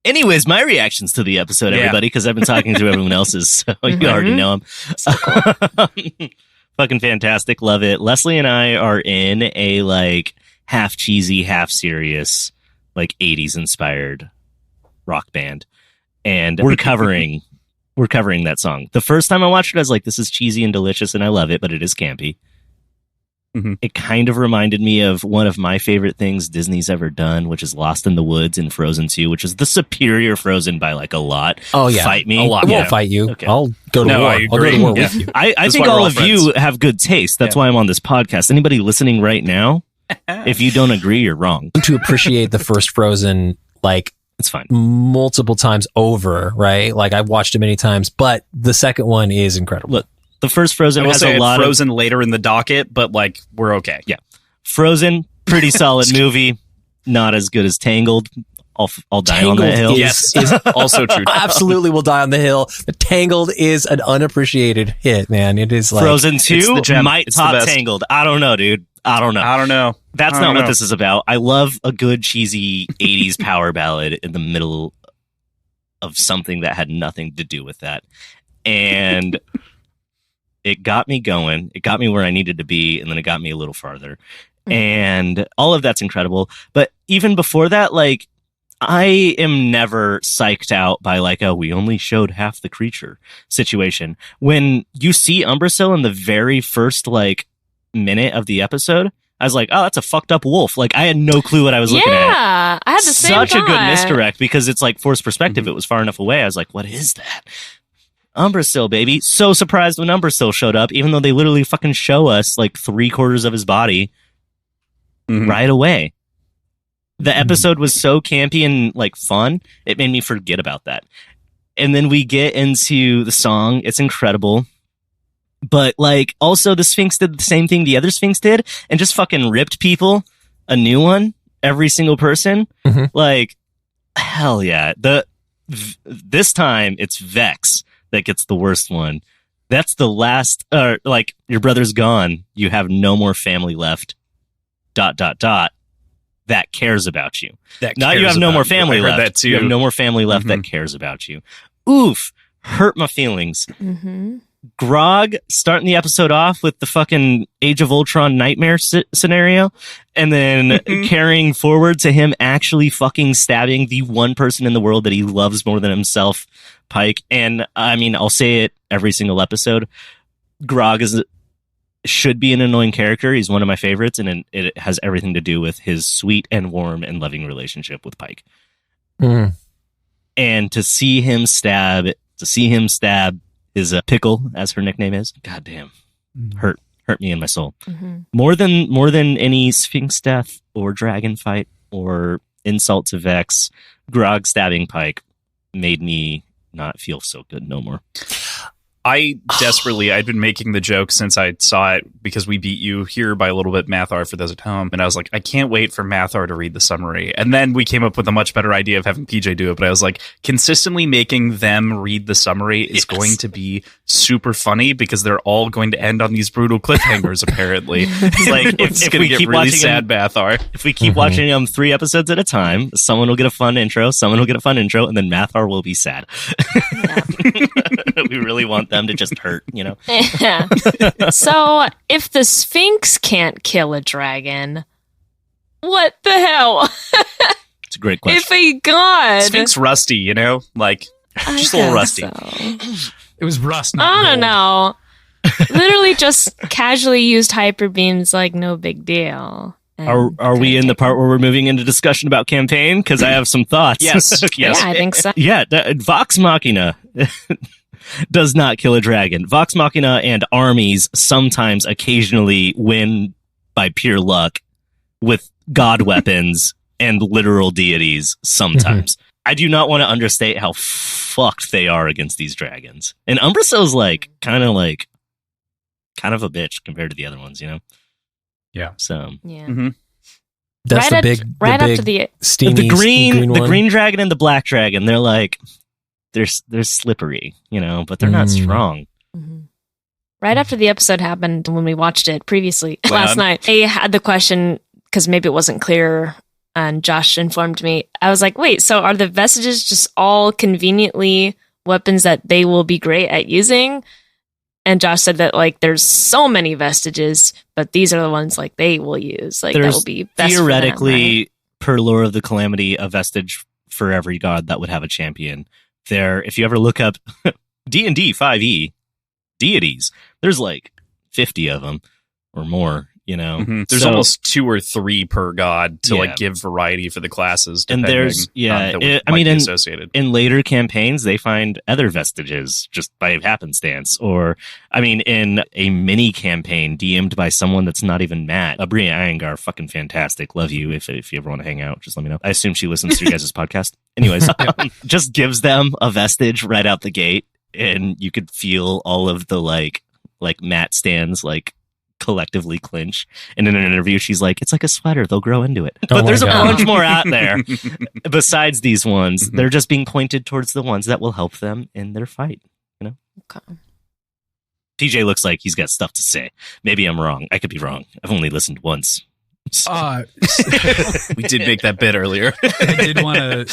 Anyways, my reactions to the episode, everybody, because I've been talking through everyone else's, so you already know them. So cool. Fucking fantastic. Love it. Leslie and I are in a like half cheesy, half serious, like 80s inspired rock band. And we're covering that song. The first time I watched it, I was like, this is cheesy and delicious and I love it, but it is campy. Mm-hmm. It kind of reminded me of one of my favorite things Disney's ever done, which is Lost in the Woods in Frozen 2, which is the superior Frozen by like a lot. Oh yeah. Fight me. I won't fight you. Okay. I'll go to war. I'll go to war with you. I think all of you have good taste. That's why I'm on this podcast. Anybody listening right now, if you don't agree, you're wrong. To appreciate the first Frozen, like it's fine. Multiple times over, right? Like I've watched it many times, but the second one is incredible. Look, the first Frozen has a lot Frozen later in the docket, but like we're okay. Yeah. Frozen, pretty solid movie. Not as good as Tangled. I'll die Tangled on that hill. Is also true. Absolutely will die on the hill. Tangled is an unappreciated hit, man. It is like Frozen 2 might top Tangled. I don't know, dude. I don't know. That's not what this is about. I love a good cheesy 80s power ballad in the middle of something that had nothing to do with that. And it got me going. It got me where I needed to be, and then it got me a little farther. And all of that's incredible. But even before that, like, I am never psyched out by like a we only showed half the creature situation. When you see Umbrasyl in the very first like minute of the episode, I was like, oh, that's a fucked up wolf. Like I had no clue what I was looking at. Yeah, I had the same Such thought. a good misdirect because it's like forced perspective. It was far enough away. I was like, what is that? Umbrasyl, baby. So surprised when Umbrasyl showed up, even though they literally fucking show us like 3/4 of his body right away. The episode was so campy and like fun, it made me forget about that. And then we get into the song. It's incredible. But like also the Sphinx did the same thing the other Sphinx did and just fucking ripped people a new one, every single person. Like, hell yeah. This time it's Vex that gets the worst one. That's the last, like, your brother's gone. You have no more family left. ... That cares about you. Not you have no more family left. That too. You have no more family left that cares about you. Oof. Hurt my feelings. Grog starting the episode off with the fucking Age of Ultron nightmare scenario, and then carrying forward to him actually fucking stabbing the one person in the world that he loves more than himself, Pike. And I mean, I'll say it every single episode. Grog should be an annoying character. He's one of my favorites, and it has everything to do with his sweet and warm and loving relationship with Pike. Mm. And to see him stab his Pickle, as her nickname is, goddamn, hurt me in my soul. Mm-hmm. More than any Sphinx death or dragon fight or insult to Vex, Grog stabbing Pike made me not feel so good no more. I'd been making the joke since I saw it, because we beat you here by a little bit, Mathar, for those at home. And I was like, I can't wait for Mathar to read the summary. And then we came up with a much better idea of having PJ do it. But I was like, consistently making them read the summary is going to be super funny, because they're all going to end on these brutal cliffhangers, apparently. It's like, if we keep really sad, Mathar. If we keep watching them 3 episodes at a time, someone will get a fun intro, and then Mathar will be sad. We really want them to just hurt, you know? Yeah. So, if the Sphinx can't kill a dragon, what the hell? It's a great question. If a god... Sphinx rusty, you know? Like, just a little rusty. So. It was rust, not I don't gold. know. Literally just casually used hyper beams like no big deal. Are we in the part where we're moving into discussion about campaign? Because I have some thoughts. Yes. Yes. Yeah, I think so. Yeah, Vox Machina does not kill a dragon. Vox Machina and armies sometimes occasionally win by pure luck with god weapons and literal deities sometimes. I do not want to understate how fucked they are against these dragons. And Umbracill's kind of a bitch compared to the other ones, you know? Yeah. So Yeah. Mm-hmm. That's Right the at- big, right the after big the- steamy, the green one. dragon and the black dragon, they're slippery, you know, but they're not strong. Mhm. Right after the episode happened, when we watched it previously last Wow. night, I had the question, because maybe it wasn't clear, and Josh informed me. I was like, wait, so are the vestiges just all conveniently weapons that they will be great at using? And Josh said that there's so many vestiges, but these are the ones they will use. That There's will be best theoretically, per lore of the Calamity, a vestige for every god that would have a champion. If you ever look up D&D 5e deities, there's 50 of them or more, you know. Mm-hmm. There's So- almost 2 or 3 per god to Yeah. give variety for the classes. And depending there's- yeah, on it- that might be associated. in later campaigns, they find other vestiges just by happenstance. Or, in a mini campaign DM'd by someone that's not even Matt. Abria Iyengar, fucking fantastic. Love you. If you ever want to hang out, just let me know. I assume she listens to your guys' podcast. Anyways, just gives them a vestige right out the gate. And you could feel all of the Matt stands collectively clinch. And in an interview, she's like, it's like a sweater, they'll grow into it. But there's a bunch more out there besides these ones. They're just being pointed towards the ones that will help them in their fight, you know. Okay. TJ looks like he's got stuff to say. Maybe I'm wrong. I could be wrong. I've only listened once. We did make that bit earlier. I did want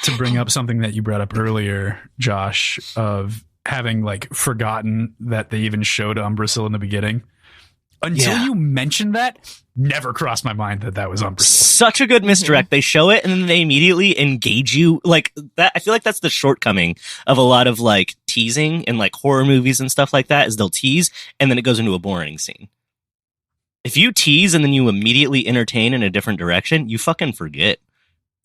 to bring up something that you brought up earlier, Josh, of having forgotten that they even showed Umbrasyl in the beginning. Until you mentioned that, never crossed my mind that was Umbrasyl. Such a good misdirect. They show it and then they immediately engage you that. I feel like that's the shortcoming of a lot of teasing in horror movies and stuff like that, is they'll tease and then it goes into a boring scene. If you tease and then you immediately entertain in a different direction, you fucking forget.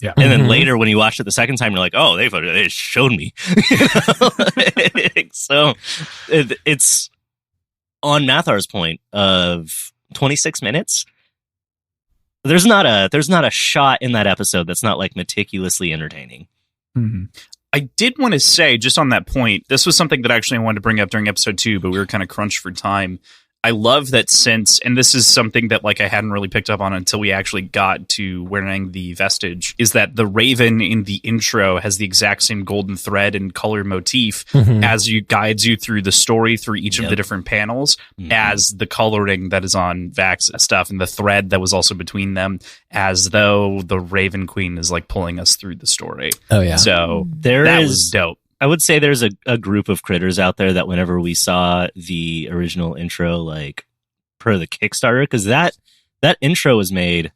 Yeah. And then later when you watch it the second time, you're like, oh, they showed me. You know? So it's on Mathar's point of 26 minutes. There's not a shot in that episode that's not meticulously entertaining. Mm-hmm. I did want to say, just on that point, this was something that actually I wanted to bring up during episode 2, but we were kind of crunched for time. I love that and this is something that I hadn't really picked up on until we actually got to wearing the vestige, is that the raven in the intro has the exact same golden thread and color motif as guides you through the story through each of the different panels, as the coloring that is on Vax stuff and the thread that was also between them, as though the Raven Queen is pulling us through the story. Oh yeah. So There that is was dope. I would say there's a group of critters out there that whenever we saw the original intro, like per the Kickstarter, because that intro was made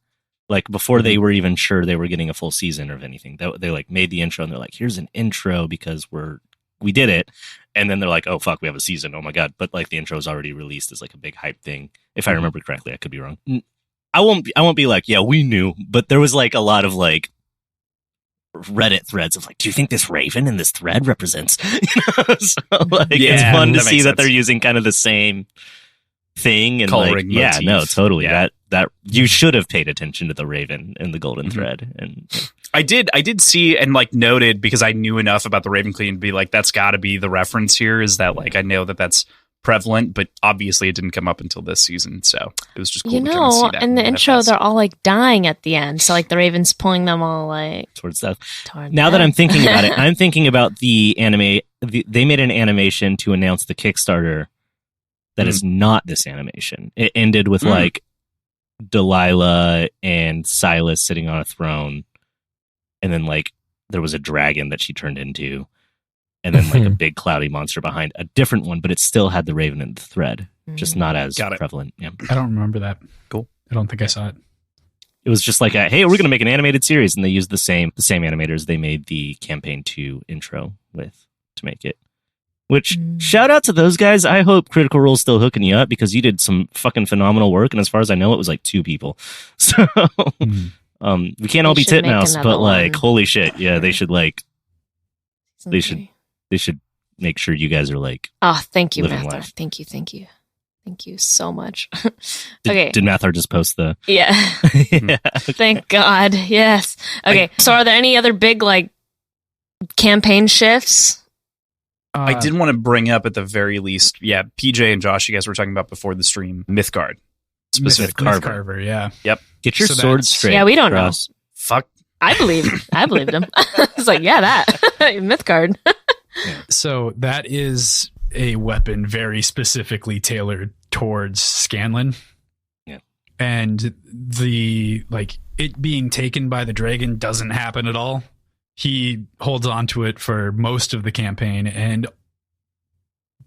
like before they were even sure they were getting a full season or anything. They like made the intro and they're like, here's an intro because we did it. And then they're like, oh fuck, we have a season. Oh my God. But like the intro is already released as like a big hype thing. If I remember correctly, I could be wrong. I won't be like, yeah, we knew, but there was like a lot of like Reddit threads of like, do you think this raven in this thread represents? So like, it's fun to see that they're using kind of the same thing and coloring like, motif. Yeah, no, totally. Yeah. That you should have paid attention to the raven and the golden thread. And I did see and like noted because I knew enough about the Raven Queen to be like, that's got to be the reference here. Is that like I know that's prevalent, but obviously it didn't come up until this season, so it was just cool to kind of see that. In the intro, they're all like dying at the end, so like the Raven's pulling them all like towards death. Now that I'm thinking about it, I'm thinking about the anime. They made an animation to announce the Kickstarter that is not this animation. It ended with like Delilah and Silas sitting on a throne, and then like there was a dragon that she turned into. And then like a big cloudy monster behind a different one, but it still had the raven in the thread, just not as prevalent. Yeah. I don't remember that. Cool. I don't think I saw it. It was just like, hey, we're going to make an animated series. And they used the same animators they made the campaign 2 intro with to make it. Which, shout out to those guys. I hope Critical Role's still hooking you up because you did some fucking phenomenal work. And as far as I know, it was like 2 people. So we can't all be Titmouse, but like, holy shit. Yeah, they should like, they should make sure you guys are like. Oh, thank you, Mathar. Thank you so much. Okay. Did Mathar just post the? Yeah. Yeah. Okay. Thank God. Yes. Okay. So, are there any other big like campaign shifts? I did want to bring up at the very least. Yeah, PJ and Josh, you guys were talking about before the stream. Mythgard, specific Carver. Yeah. Yep. Get your sword straight. Yeah, we don't know. Fuck. I believed him. It's like, yeah, that Mythgard. Yeah. So that is a weapon very specifically tailored towards Scanlan. Yeah. And the like it being taken by the dragon doesn't happen at all. He holds on to it for most of the campaign and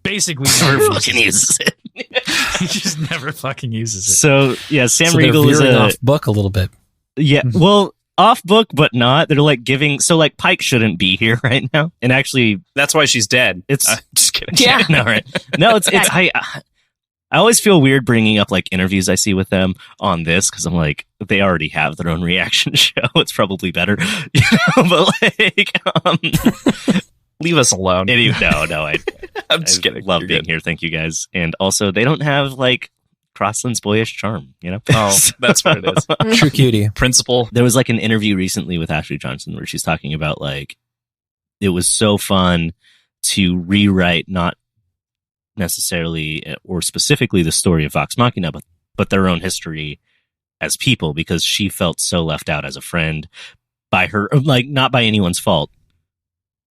basically never fucking uses it. He just never fucking uses it. So yeah, Sam Riegel is off book a little bit. Yeah. Well, off book, but not. They're like giving. So like Pike shouldn't be here right now, and actually, that's why she's dead. It's just kidding. Yeah, no, right? No, it's I always feel weird bringing up like interviews I see with them on this because I'm like they already have their own reaction show. It's probably better, you know. But like, leave us alone. No, I'm just kidding. Love being here. Thank you guys. And also, they don't have like Crossland's boyish charm, you know? Oh, that's what it is. True cutie. Principal. There was like an interview recently with Ashley Johnson where she's talking about like, it was so fun to rewrite not necessarily or specifically the story of Vox Machina, but their own history as people because she felt so left out as a friend by her, like not by anyone's fault,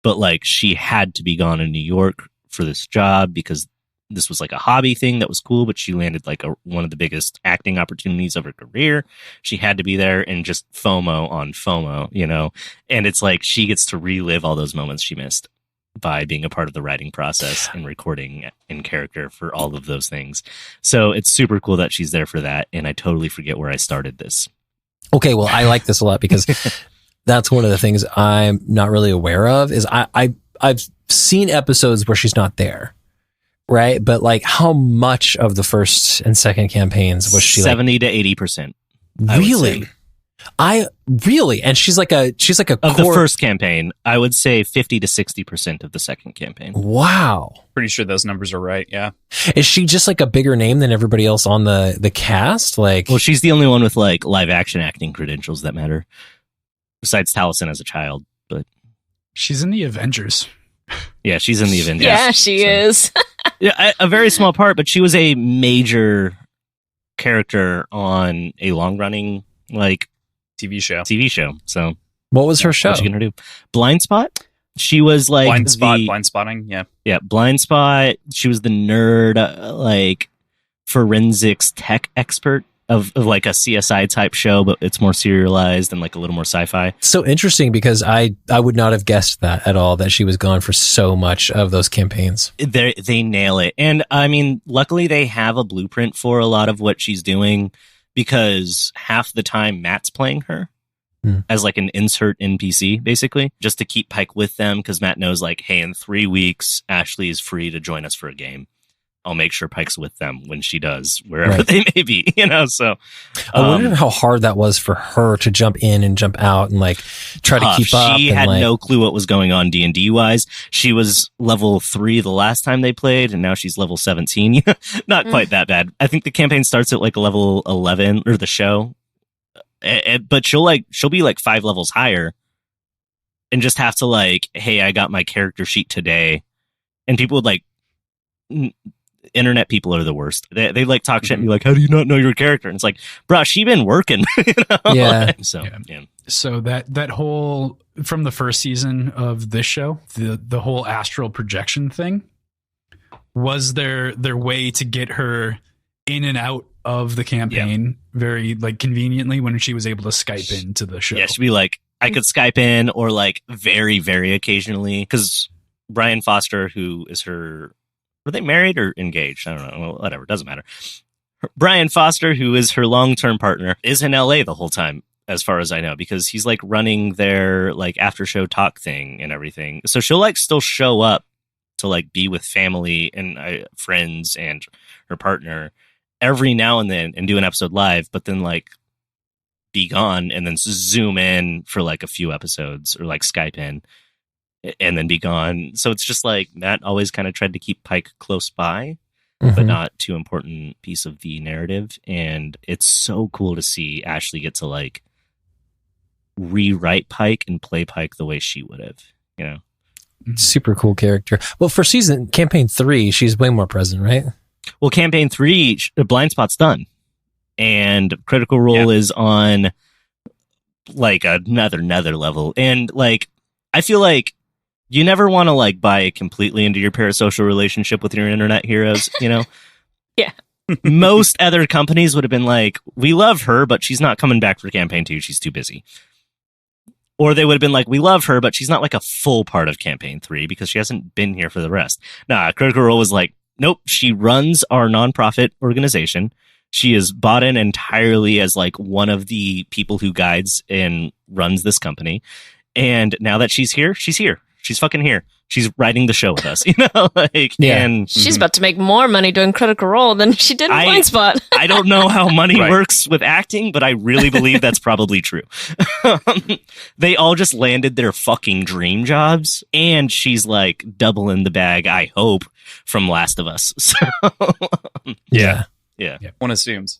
but like she had to be gone in New York for this job because this was like a hobby thing that was cool, but she landed like one of the biggest acting opportunities of her career. She had to be there and just FOMO on FOMO, you know? And it's like she gets to relive all those moments she missed by being a part of the writing process and recording in character for all of those things. So it's super cool that she's there for that. And I totally forget where I started this. Okay, well, I like this a lot because that's one of the things I'm not really aware of is I've seen episodes where she's not there. Right. But like how much of the first and second campaigns was she 70 to 80%. Really? And she's like a of the first campaign. I would say 50 to 60% of the second campaign. Wow. Pretty sure those numbers are right. Yeah. Is she just like a bigger name than everybody else on the cast? Like, well, she's the only one with like live action acting credentials that matter besides Taliesin as a child, but she's in the Avengers. Yeah, she's in the Avengers. Yeah, she is. Yeah, a very small part, but she was a major character on a long-running like TV show. So, what was her show? What's she gonna do? Blind Spot. She was like blind spotting. Yeah, Blind Spot. She was the nerd, like forensics tech expert of like a CSI type show, but it's more serialized and like a little more sci-fi. So interesting because I would not have guessed that at all, that she was gone for so much of those campaigns. They nail it. And I mean, luckily they have a blueprint for a lot of what she's doing, because half the time Matt's playing her as like an insert NPC, basically, just to keep Pike with them, because Matt knows like, hey, in 3 weeks, Ashley is free to join us for a game. I'll make sure Pike's with them when she does, wherever they may be, so. I wonder how hard that was for her to jump in and jump out and like try to keep up. She had no clue what was going on D&D wise. She was level 3 the last time they played, and now she's level 17. Not quite that bad. I think the campaign starts at like level 11, or the show. But she'll be like 5 levels higher and just have to like, hey, I got my character sheet today. And people would like, internet people are the worst. They like talk shit and be like, how do you not know your character? And it's like, bro, she been working. Yeah. So that whole, from the first season of this show, the whole astral projection thing, was their way to get her in and out of the campaign very like conveniently when she was able to Skype into the show. Yeah, she'd be like, I could Skype in, or like very, very occasionally, because Brian Foster, who is her, were they married or engaged? I don't know. Well, whatever. Doesn't matter. Brian Foster, who is her long-term partner, is in LA the whole time, as far as I know, because he's like running their like after show talk thing and everything. So she'll like still show up to like be with family and friends and her partner every now and then and do an episode live, but then like be gone and then zoom in for like a few episodes, or like Skype in and then be gone. So it's just like Matt always kind of tried to keep Pike close by, but not too important piece of the narrative. And it's so cool to see Ashley get to like rewrite Pike and play Pike the way she would have, Super cool character. Well, for campaign 3, she's way more present, right? Well, campaign 3, Blind Spot's done, and Critical Role is on like another level. And like, I feel like you never want to like buy completely into your parasocial relationship with your internet heroes, Yeah. Most other companies would have been like, we love her, but she's not coming back for campaign 2. She's too busy. Or they would have been like, we love her, but she's not like a full part of campaign 3 because she hasn't been here for the rest. Nah, Critical Role was like, nope, she runs our nonprofit organization. She is bought in entirely as like one of the people who guides and runs this company. And now that she's here, she's here. She's fucking here. She's writing the show with us, and she's about to make more money doing Critical Role than she did in Blind Spot. I don't know how money works with acting, but I really believe that's probably true. They all just landed their fucking dream jobs, and she's like doubling the bag, I hope, from Last of Us. So, yeah. One assumes.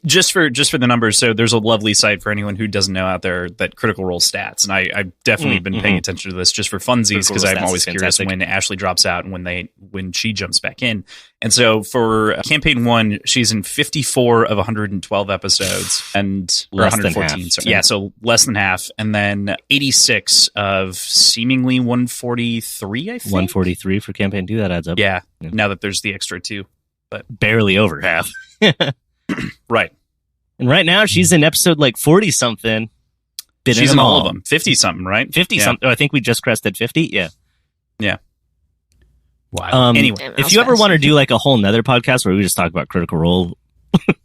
Just for the numbers, so there's a lovely site for anyone who doesn't know out there, that Critical Role stats, and I've definitely been paying attention to this just for funsies, because I'm always curious when Ashley drops out and when she jumps back in. And so for campaign 1, she's in 54 of 112 episodes, and or 114. So less than half, and then 86 of seemingly 143. I think 143 for campaign 2. That adds up. Yeah. Now that there's the extra 2, but barely over half. Right. And right now she's in episode like 40 something. She's in all of them. 50 something, right? 50 something. I think we just crested 50. Yeah. Wow. Anyway, if you ever want to do like a whole nother podcast where we just talk about Critical Role,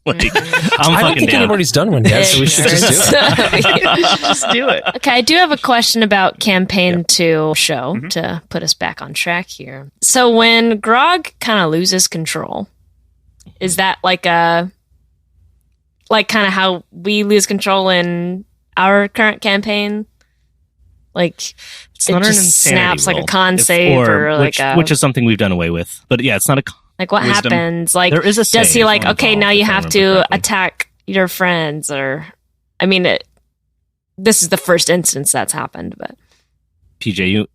like, I don't think anybody's done one yet, so we should just do it. Just do it. Okay, I do have a question about campaign 2 show to put us back on track here. So when Grog kind of loses control, is that like kind of how we lose control in our current campaign? Like, it's not just snaps like a con save, or like which is something we've done away with. But yeah, it's not a like what wisdom. Happens. Like, there is a does he like okay now you have to correctly attack your friends, or I mean this is the first instance that's happened, but PJ, you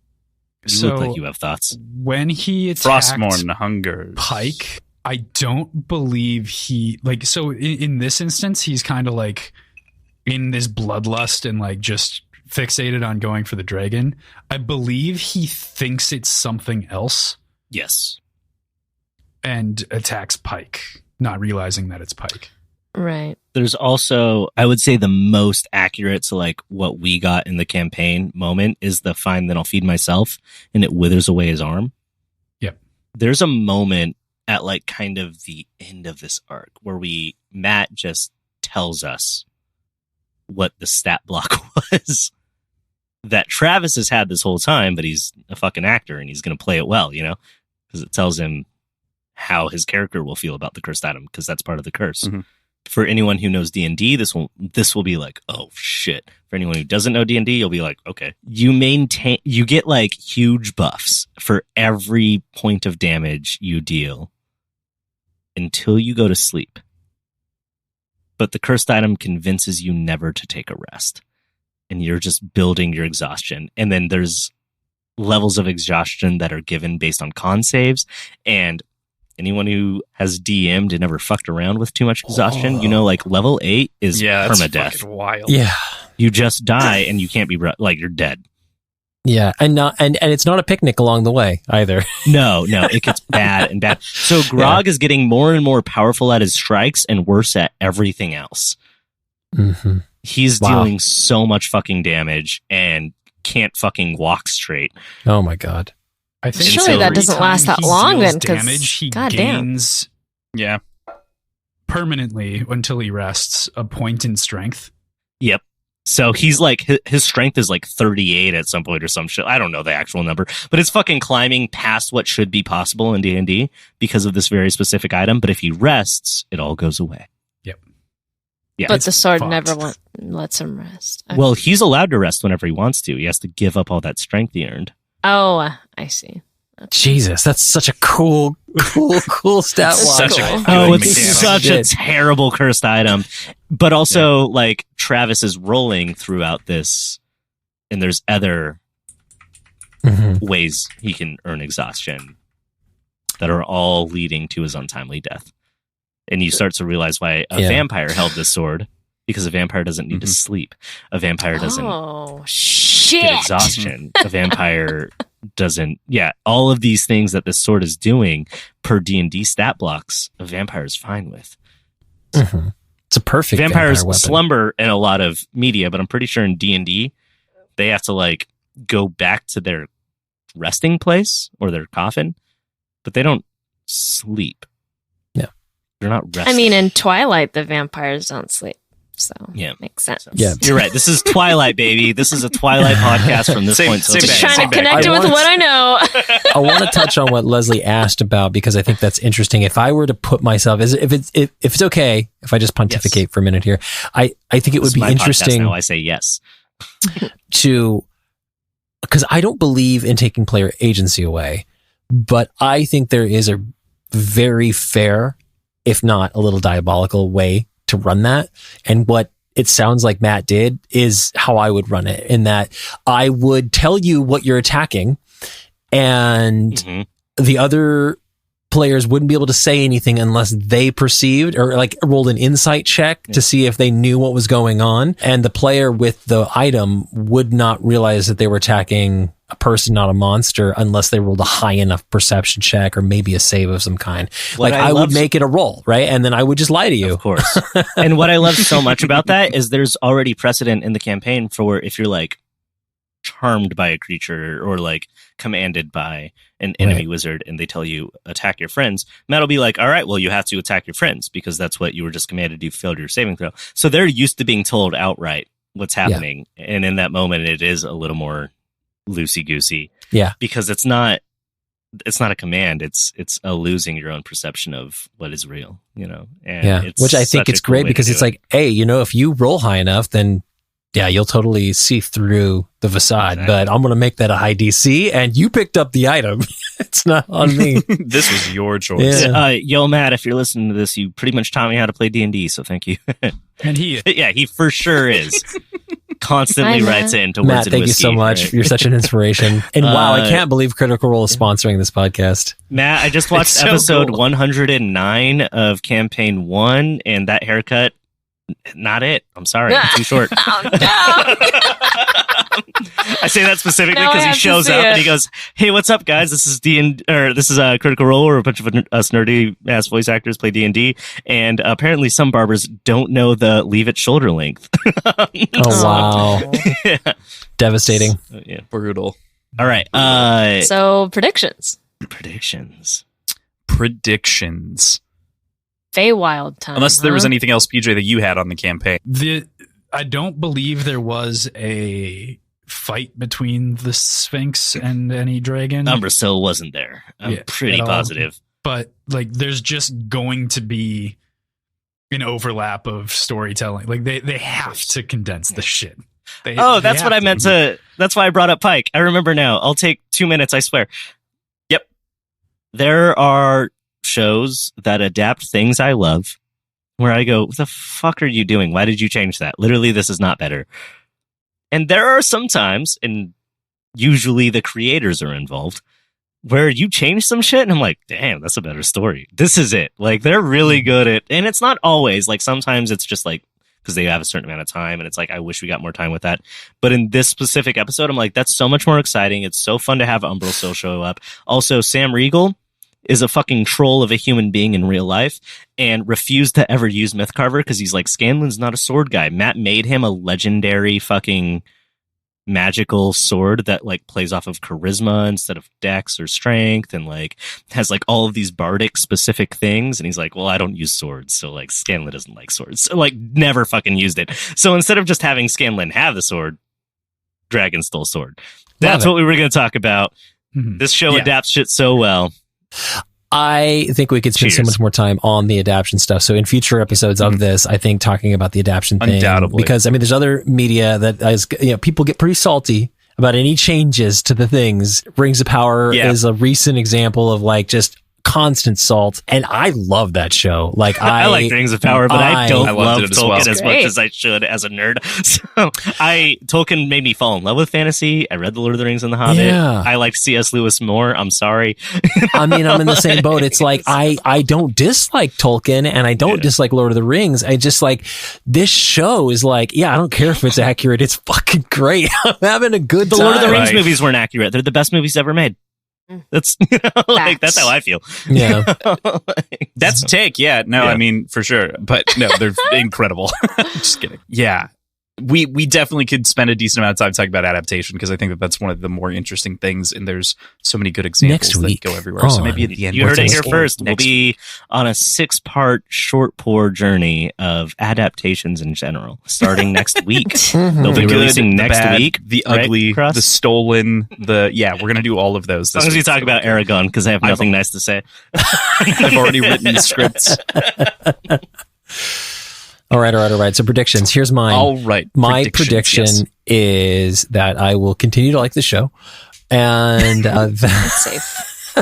look like you have thoughts. When he attacked Frostmourne hungers Pike, I don't believe he like. So in this instance, he's kind of like in this bloodlust and like just fixated on going for the dragon. I believe he thinks it's something else. Yes, and attacks Pike, not realizing that it's Pike. Right. There's also, I would say the most accurate to like what we got in the campaign moment is the fine, then I'll feed myself, and it withers away his arm. Yep. There's a moment at like kind of the end of this arc where Matt just tells us what the stat block was that Travis has had this whole time, but he's a fucking actor and he's going to play it well, you know, because it tells him how his character will feel about the cursed item, because that's part of the curse. Mm-hmm. For anyone who knows D&D, this will be like, oh shit. For anyone who doesn't know D&D, you'll be like, okay. You get like huge buffs for every point of damage you deal until you go to sleep. But the cursed item convinces you never to take a rest. And you're just building your exhaustion. And then there's levels of exhaustion that are given based on con saves. And anyone who has DM'd and never fucked around with too much exhaustion, you know, like level 8 is permadeath. That's wild. Yeah. You just die and you can't be, like, you're dead. Yeah. And it's not a picnic along the way either. No, it gets bad and bad. So Grog is getting more and more powerful at his strikes and worse at everything else. Mm-hmm. He's dealing so much fucking damage and can't fucking walk straight. Oh my God. I think surely that doesn't last that long then, because he God gains Yeah. permanently until he rests a point in strength. Yep. So he's like, his strength is like 38 at some point or some shit. I don't know the actual number, but it's fucking climbing past what should be possible in D&D because of this very specific item. But if he rests, it all goes away. Yep. Yeah. But the sword fucked. never lets him rest. Okay. Well, he's allowed to rest whenever he wants to. He has to give up all that strength he earned. Oh, I see. Jesus, that's such a cool stat It's line. Such a cool. good Oh, it's mechanic. such a Shit. terrible cursed item. But also, like, Travis is rolling throughout this, and there's other Mhm. ways he can earn exhaustion that are all leading to his untimely death. And you start to realize why a vampire held this sword, because a vampire doesn't need to sleep. A vampire doesn't Oh, shit. get exhaustion. A vampire doesn't. Yeah, all of these things that this sword is doing per D&D stat blocks, a vampire is fine with. Mm-hmm. It's a perfect Vampires vampire weapon. slumber in a lot of media, but I'm pretty sure in D&D they have to like go back to their resting place or their coffin, but they don't sleep. Yeah, they're not resting. I mean, in Twilight, the vampires don't sleep. So, Yeah. makes sense. Yeah. You're right. This is Twilight, baby. This is a Twilight podcast from this point. So Just Same trying bag, to same connect bag. it with I what I know. I want to touch on what Leslie asked about, because I think that's interesting. If I were to put myself, if it's okay, if I just pontificate for a minute here, I think it would be interesting. Now I say yes. Because I don't believe in taking player agency away, but I think there is a very fair, if not a little diabolical way to run that. And what it sounds like Matt did is how I would run it, in that I would tell you what you're attacking, and the other players wouldn't be able to say anything unless they perceived or like rolled an insight check to see if they knew what was going on. And the player with the item would not realize that they were attacking a person, not a monster, unless they rolled a high enough perception check or maybe a save of some kind. What like I I would love- make it a roll, right? And then I would just lie to you. Of course. And what I love so much about that is there's already precedent in the campaign for if you're like charmed by a creature or like commanded by an enemy wizard and they tell you attack your friends, Matt will be like, all right, well, you have to attack your friends because that's what you were just commanded. You failed your saving throw. So they're used to being told outright what's happening. And in that moment, it is a little more loosey goosey. Yeah. Because it's not a command. It's a losing your own perception of what is real, you know? And it's which I think such a it's cool great way to because do it's it. like, hey, you know, if you roll high enough, then yeah, you'll totally see through the facade, Exactly. but I'm going to make that a high DC and you picked up the item. It's not on me. This was your choice. Yeah. Yo, Matt, if you're listening to this, you pretty much taught me how to play D&D, so thank you. And he Yeah, he for sure is. Constantly Hi, Matt. writes in to Matt, Words and thank you Whiskey, so much. right? You're such an inspiration. And wow, I can't believe Critical Role is sponsoring this podcast. Matt, I just watched It's so episode cool. 109 of Campaign 1, and that haircut Not it. I'm sorry. Too short. Oh, no. I say that specifically Now I because he have to shows see up it. and he goes, "Hey, what's up, guys? This is this is a Critical Role where a bunch of us nerdy ass voice actors play D&D, and apparently some barbers don't know the leave it shoulder length." Oh, wow. Yeah. Devastating. Yeah. Brutal. All right. So predictions. Predictions. Feywild time. Unless there was huh? anything else, PJ, that you had on the campaign. I don't believe there was a fight between the Sphinx and any dragon. Umbrasil wasn't there. I'm Yeah, pretty at all. positive. But like there's just going to be an overlap of storytelling. Like they have to condense the shit. That's what I meant to. That's why I brought up Pike. I remember now. I'll take 2 minutes, I swear. Yep. There are shows that adapt things I love where I go, what the fuck are you doing? Why did you change that? Literally, this is not better. And there are some times, and usually the creators are involved, where you change some shit and I'm like, damn, that's a better story. This is it. Like, they're really good at, and it's not always, like, sometimes it's just like, because they have a certain amount of time and it's like, I wish we got more time with that. But in this specific episode, I'm like, that's so much more exciting. It's so fun to have Umbrasil show up. Also, Sam Riegel is a fucking troll of a human being in real life and refused to ever use Mythcarver because he's like, Scanlan's not a sword guy. Matt made him a legendary fucking magical sword that like plays off of charisma instead of dex or strength and like has like all of these bardic specific things. And he's like, well, I don't use swords. So like Scanlan doesn't like swords. So like never fucking used it. So instead of just having Scanlan have the sword, Dragon stole sword. That's what we were going to talk about. Mhm. This show Yeah. adapts shit so well. I think we could spend so Cheers. much more time on the adaption stuff. So in future episodes of this, I think talking about the adaption thing, Undoubtedly. because I mean, there's other media that is, people get pretty salty about any changes to the things. Rings of Power Yeah. is a recent example of like just constant salt, and I love that show. Like I like Rings of Power, but I don't I loved love it as Tolkien well. as much Great. as I should as a nerd. So Tolkien made me fall in love with fantasy. I read The Lord of the Rings and The Hobbit. Yeah. I like C.S. Lewis more. I'm sorry. I mean, I'm in the same boat. It's like, I don't dislike Tolkien and I don't dislike Lord of the Rings. I just like, this show is like, yeah, I don't care if it's accurate. It's fucking great. I'm having a good The time. Lord of the Rings Right. movies weren't accurate. They're the best movies ever made. That's like that's how I feel. Yeah. That's a take. Yeah. No, Yeah. I mean, for sure. But no, they're incredible. Just kidding. Yeah. We definitely could spend a decent amount of time talking about adaptation because I think that that's one of the more interesting things, and there's so many good examples Next week. that go everywhere. So maybe at the end, You heard it here we'll first. We'll next be on a 6-part short pour journey of adaptations in general, starting next week. Mhm. They'll the be good, releasing the next bad, week. the right, ugly, Kross? the stolen, we're gonna do all of those. As long as we talk about Aragon, because I have nothing nice to say. I've already written scripts. All right. So predictions. Here's mine. All right, My predictions, prediction is that I will continue to like the show, and Safe.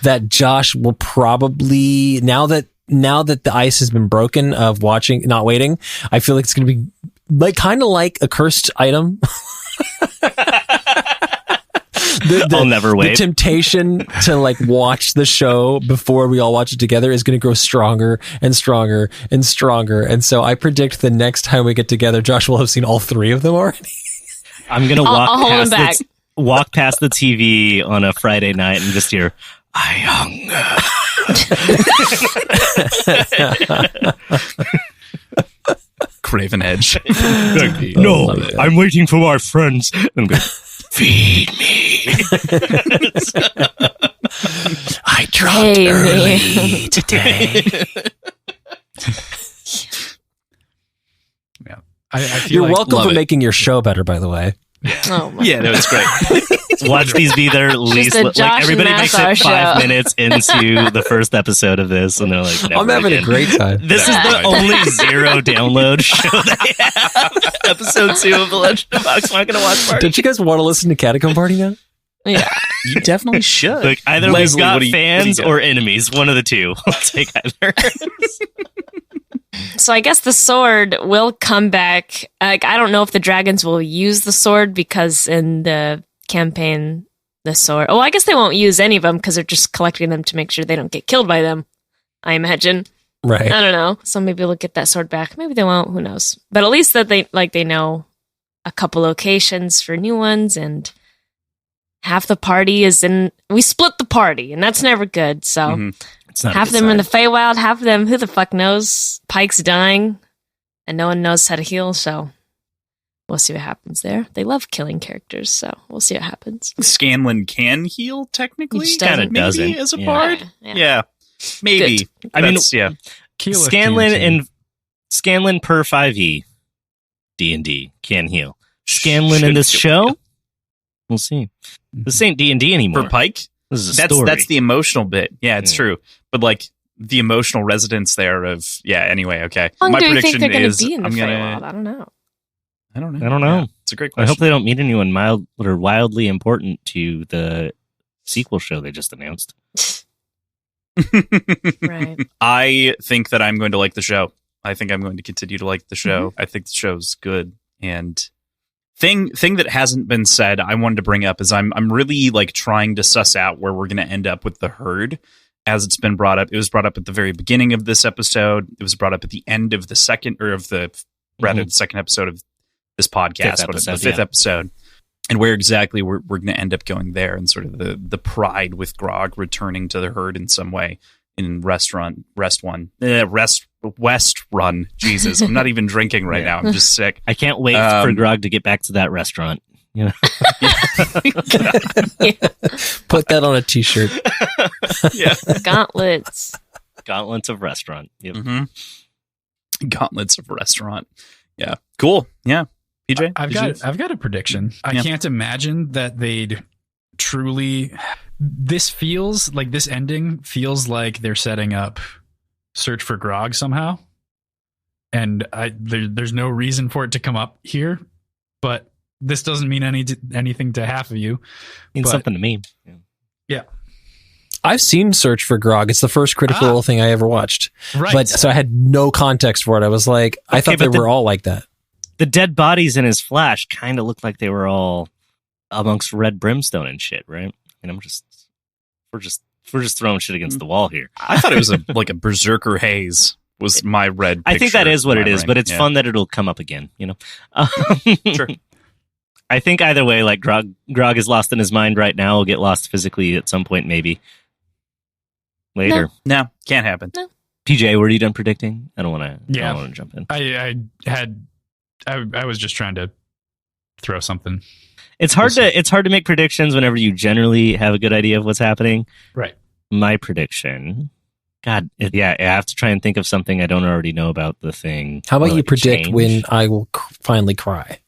that Josh will probably now that the ice has been broken of not waiting, I feel like it's going to be like kind of like a cursed item. I'll never The wait. temptation to like watch the show before we all watch it together is going to grow stronger and stronger and stronger. And so I predict the next time we get together, Josh will have seen all 3 of them already. I'm gonna I'll hold him back. walk past the TV on a Friday night and just hear, "I hunger." Craven Edge. No, I'm waiting for our friends. And go, feed me. I dropped Hey, early today. I feel You're like welcome love for it. making your show better, by the way. Oh my. Yeah, no, it's great. Watch these be their least. a Like Josh everybody makes Massar it 5 show. minutes into the first episode of this, and they're like, I'm "Never having again." a great time. This is the Right. only 0 download show they have. Episode 2 of the Legend of Vox Machina Watch Party. Don't you guys want to listen to Catacomb Party now? Yeah. You definitely should. Like either Leslie, we've got what do you fans got? or enemies. One of the two. I'll take either. So I guess the sword will come back. Like, I don't know if the dragons will use the sword because in the campaign, the sword. Oh, I guess they won't use any of them because they're just collecting them to make sure they don't get killed by them. I imagine. Right. I don't know. So maybe they'll get that sword back. Maybe they won't. Who knows? But at least that they know a couple locations for new ones, and half the party is in. We split the party, and that's never good. So It's not a half good of them in the sign. Feywild, half of them. Who the fuck knows? Pike's dying, and no one knows how to heal. So we'll see what happens there. They love killing characters, so we'll see what happens. Scanlan can heal technically, He just Kinda maybe doesn't. as a Yeah. bard. Yeah, maybe. I mean, Yeah. Keyleth Scanlan can, too. and Scanlan per 5e D&D can heal. Scanlan in Should this heal. show, we'll see. This ain't D&D anymore. For Pike, This is a that's story. that's the emotional bit. Yeah, it's Yeah. true. But like the emotional resonance there of Anyway, okay. How long My do you think prediction they're going is to be in the I'm gonna. Feywild? I don't know. I don't know. I don't know. Yeah, it's a great I question. hope they don't meet anyone mild or wildly important to the sequel show they just announced. Right. I think that I'm going to like the show. I think I'm going to continue to like the show. Mm-hmm. I think the show's good. And thing that hasn't been said, I wanted to bring up is I'm really like trying to suss out where we're going to end up with the herd. As it's been brought up, it was brought up at the very beginning of this episode. It was brought up at the end of the second the second episode of this podcast, the fifth episode. And where exactly we're going to end up going there, and sort of the pride with Grog returning to the herd in some way in West Run. Jesus, I'm not even drinking right now. I'm just sick. I can't wait for Grog to get back to that restaurant. You know? Put that on a t-shirt. Yeah. Gauntlets. Gauntlets of restaurant. Yep. Gauntlets of restaurant. Yeah. Cool. Yeah. PJ? I've got a prediction. I can't imagine that they'd truly. This ending feels like they're setting up Search for Grog somehow, and there's no reason for it to come up here, but this doesn't mean anything to half of you. Means something to me. Yeah. I've seen Search for Grog. It's the first Critical Role thing I ever watched. Right. But so I had no context for it. I was like, I thought they were all like that. The dead bodies in his flash kind of looked like they were all amongst red brimstone and shit, right? And we're just throwing shit against the wall here. I thought it was like a berserker haze was my red I think that picture is what in it my is, brain. but it's Yeah. fun that it'll come up again, you know? Sure. I think either way, like Grog is lost in his mind right now. Will get lost physically at some point, maybe later. No, can't happen. PJ, were you done predicting? I don't want to jump in. I was just trying to throw something. It's hard to make predictions whenever you generally have a good idea of what's happening. Right. My prediction. God, I have to try and think of something I don't already know about the thing. How about or, you predict change. when I will finally cry?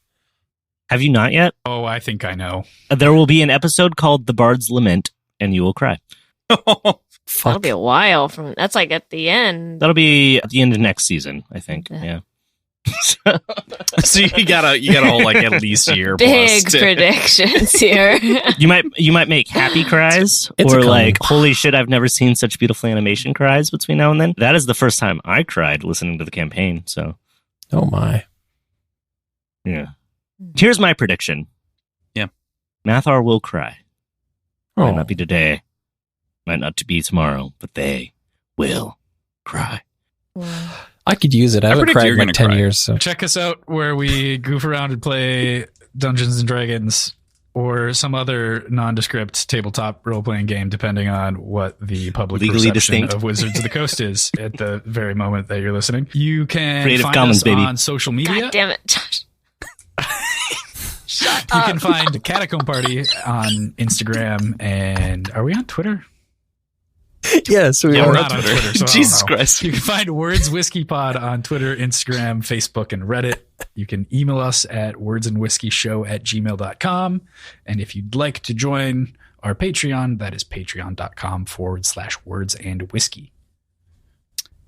Have you not yet? Oh, I think I know. There will be an episode called The Bard's Lament, and you will cry. That'll Fuck. be a while from. That's like at the end. That'll be at the end of next season, I think. Yeah. So you got a whole like at least year Big plus to- predictions here. You might make happy cries It's a or coming. like, holy shit, I've never seen such beautiful animation cries between now and then. That is the first time I cried listening to the campaign. So, Oh my. yeah. Here's my prediction. Yeah. Mathar will cry. Oh. Might not be today. Might not be tomorrow, but they will cry. I could use it. I haven't predict cried you're in like gonna 10 cry. years. So. Check us out where we goof around and play Dungeons and Dragons or some other nondescript tabletop role-playing game, depending on what the public Legally perception distinct. of Wizards of the Coast is at the very moment that you're listening. You can Creative find Commons, us baby. on social media. God damn it, Josh. Shut You up. can find Catacomb Party on Instagram, and are we on Twitter? Yes, we Yeah, are. we're not on Twitter. So I don't Jesus know. Christ. You can find Words Whiskey Pod on Twitter, Instagram, Facebook, and Reddit. You can email us at wordsandwhiskeyshow@gmail.com. And if you'd like to join our Patreon, that is patreon.com/wordsandwhiskey.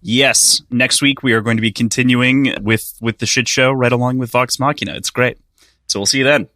Yes. Next week we are going to be continuing with the shit show right along with Vox Machina. It's great. So we'll see you then.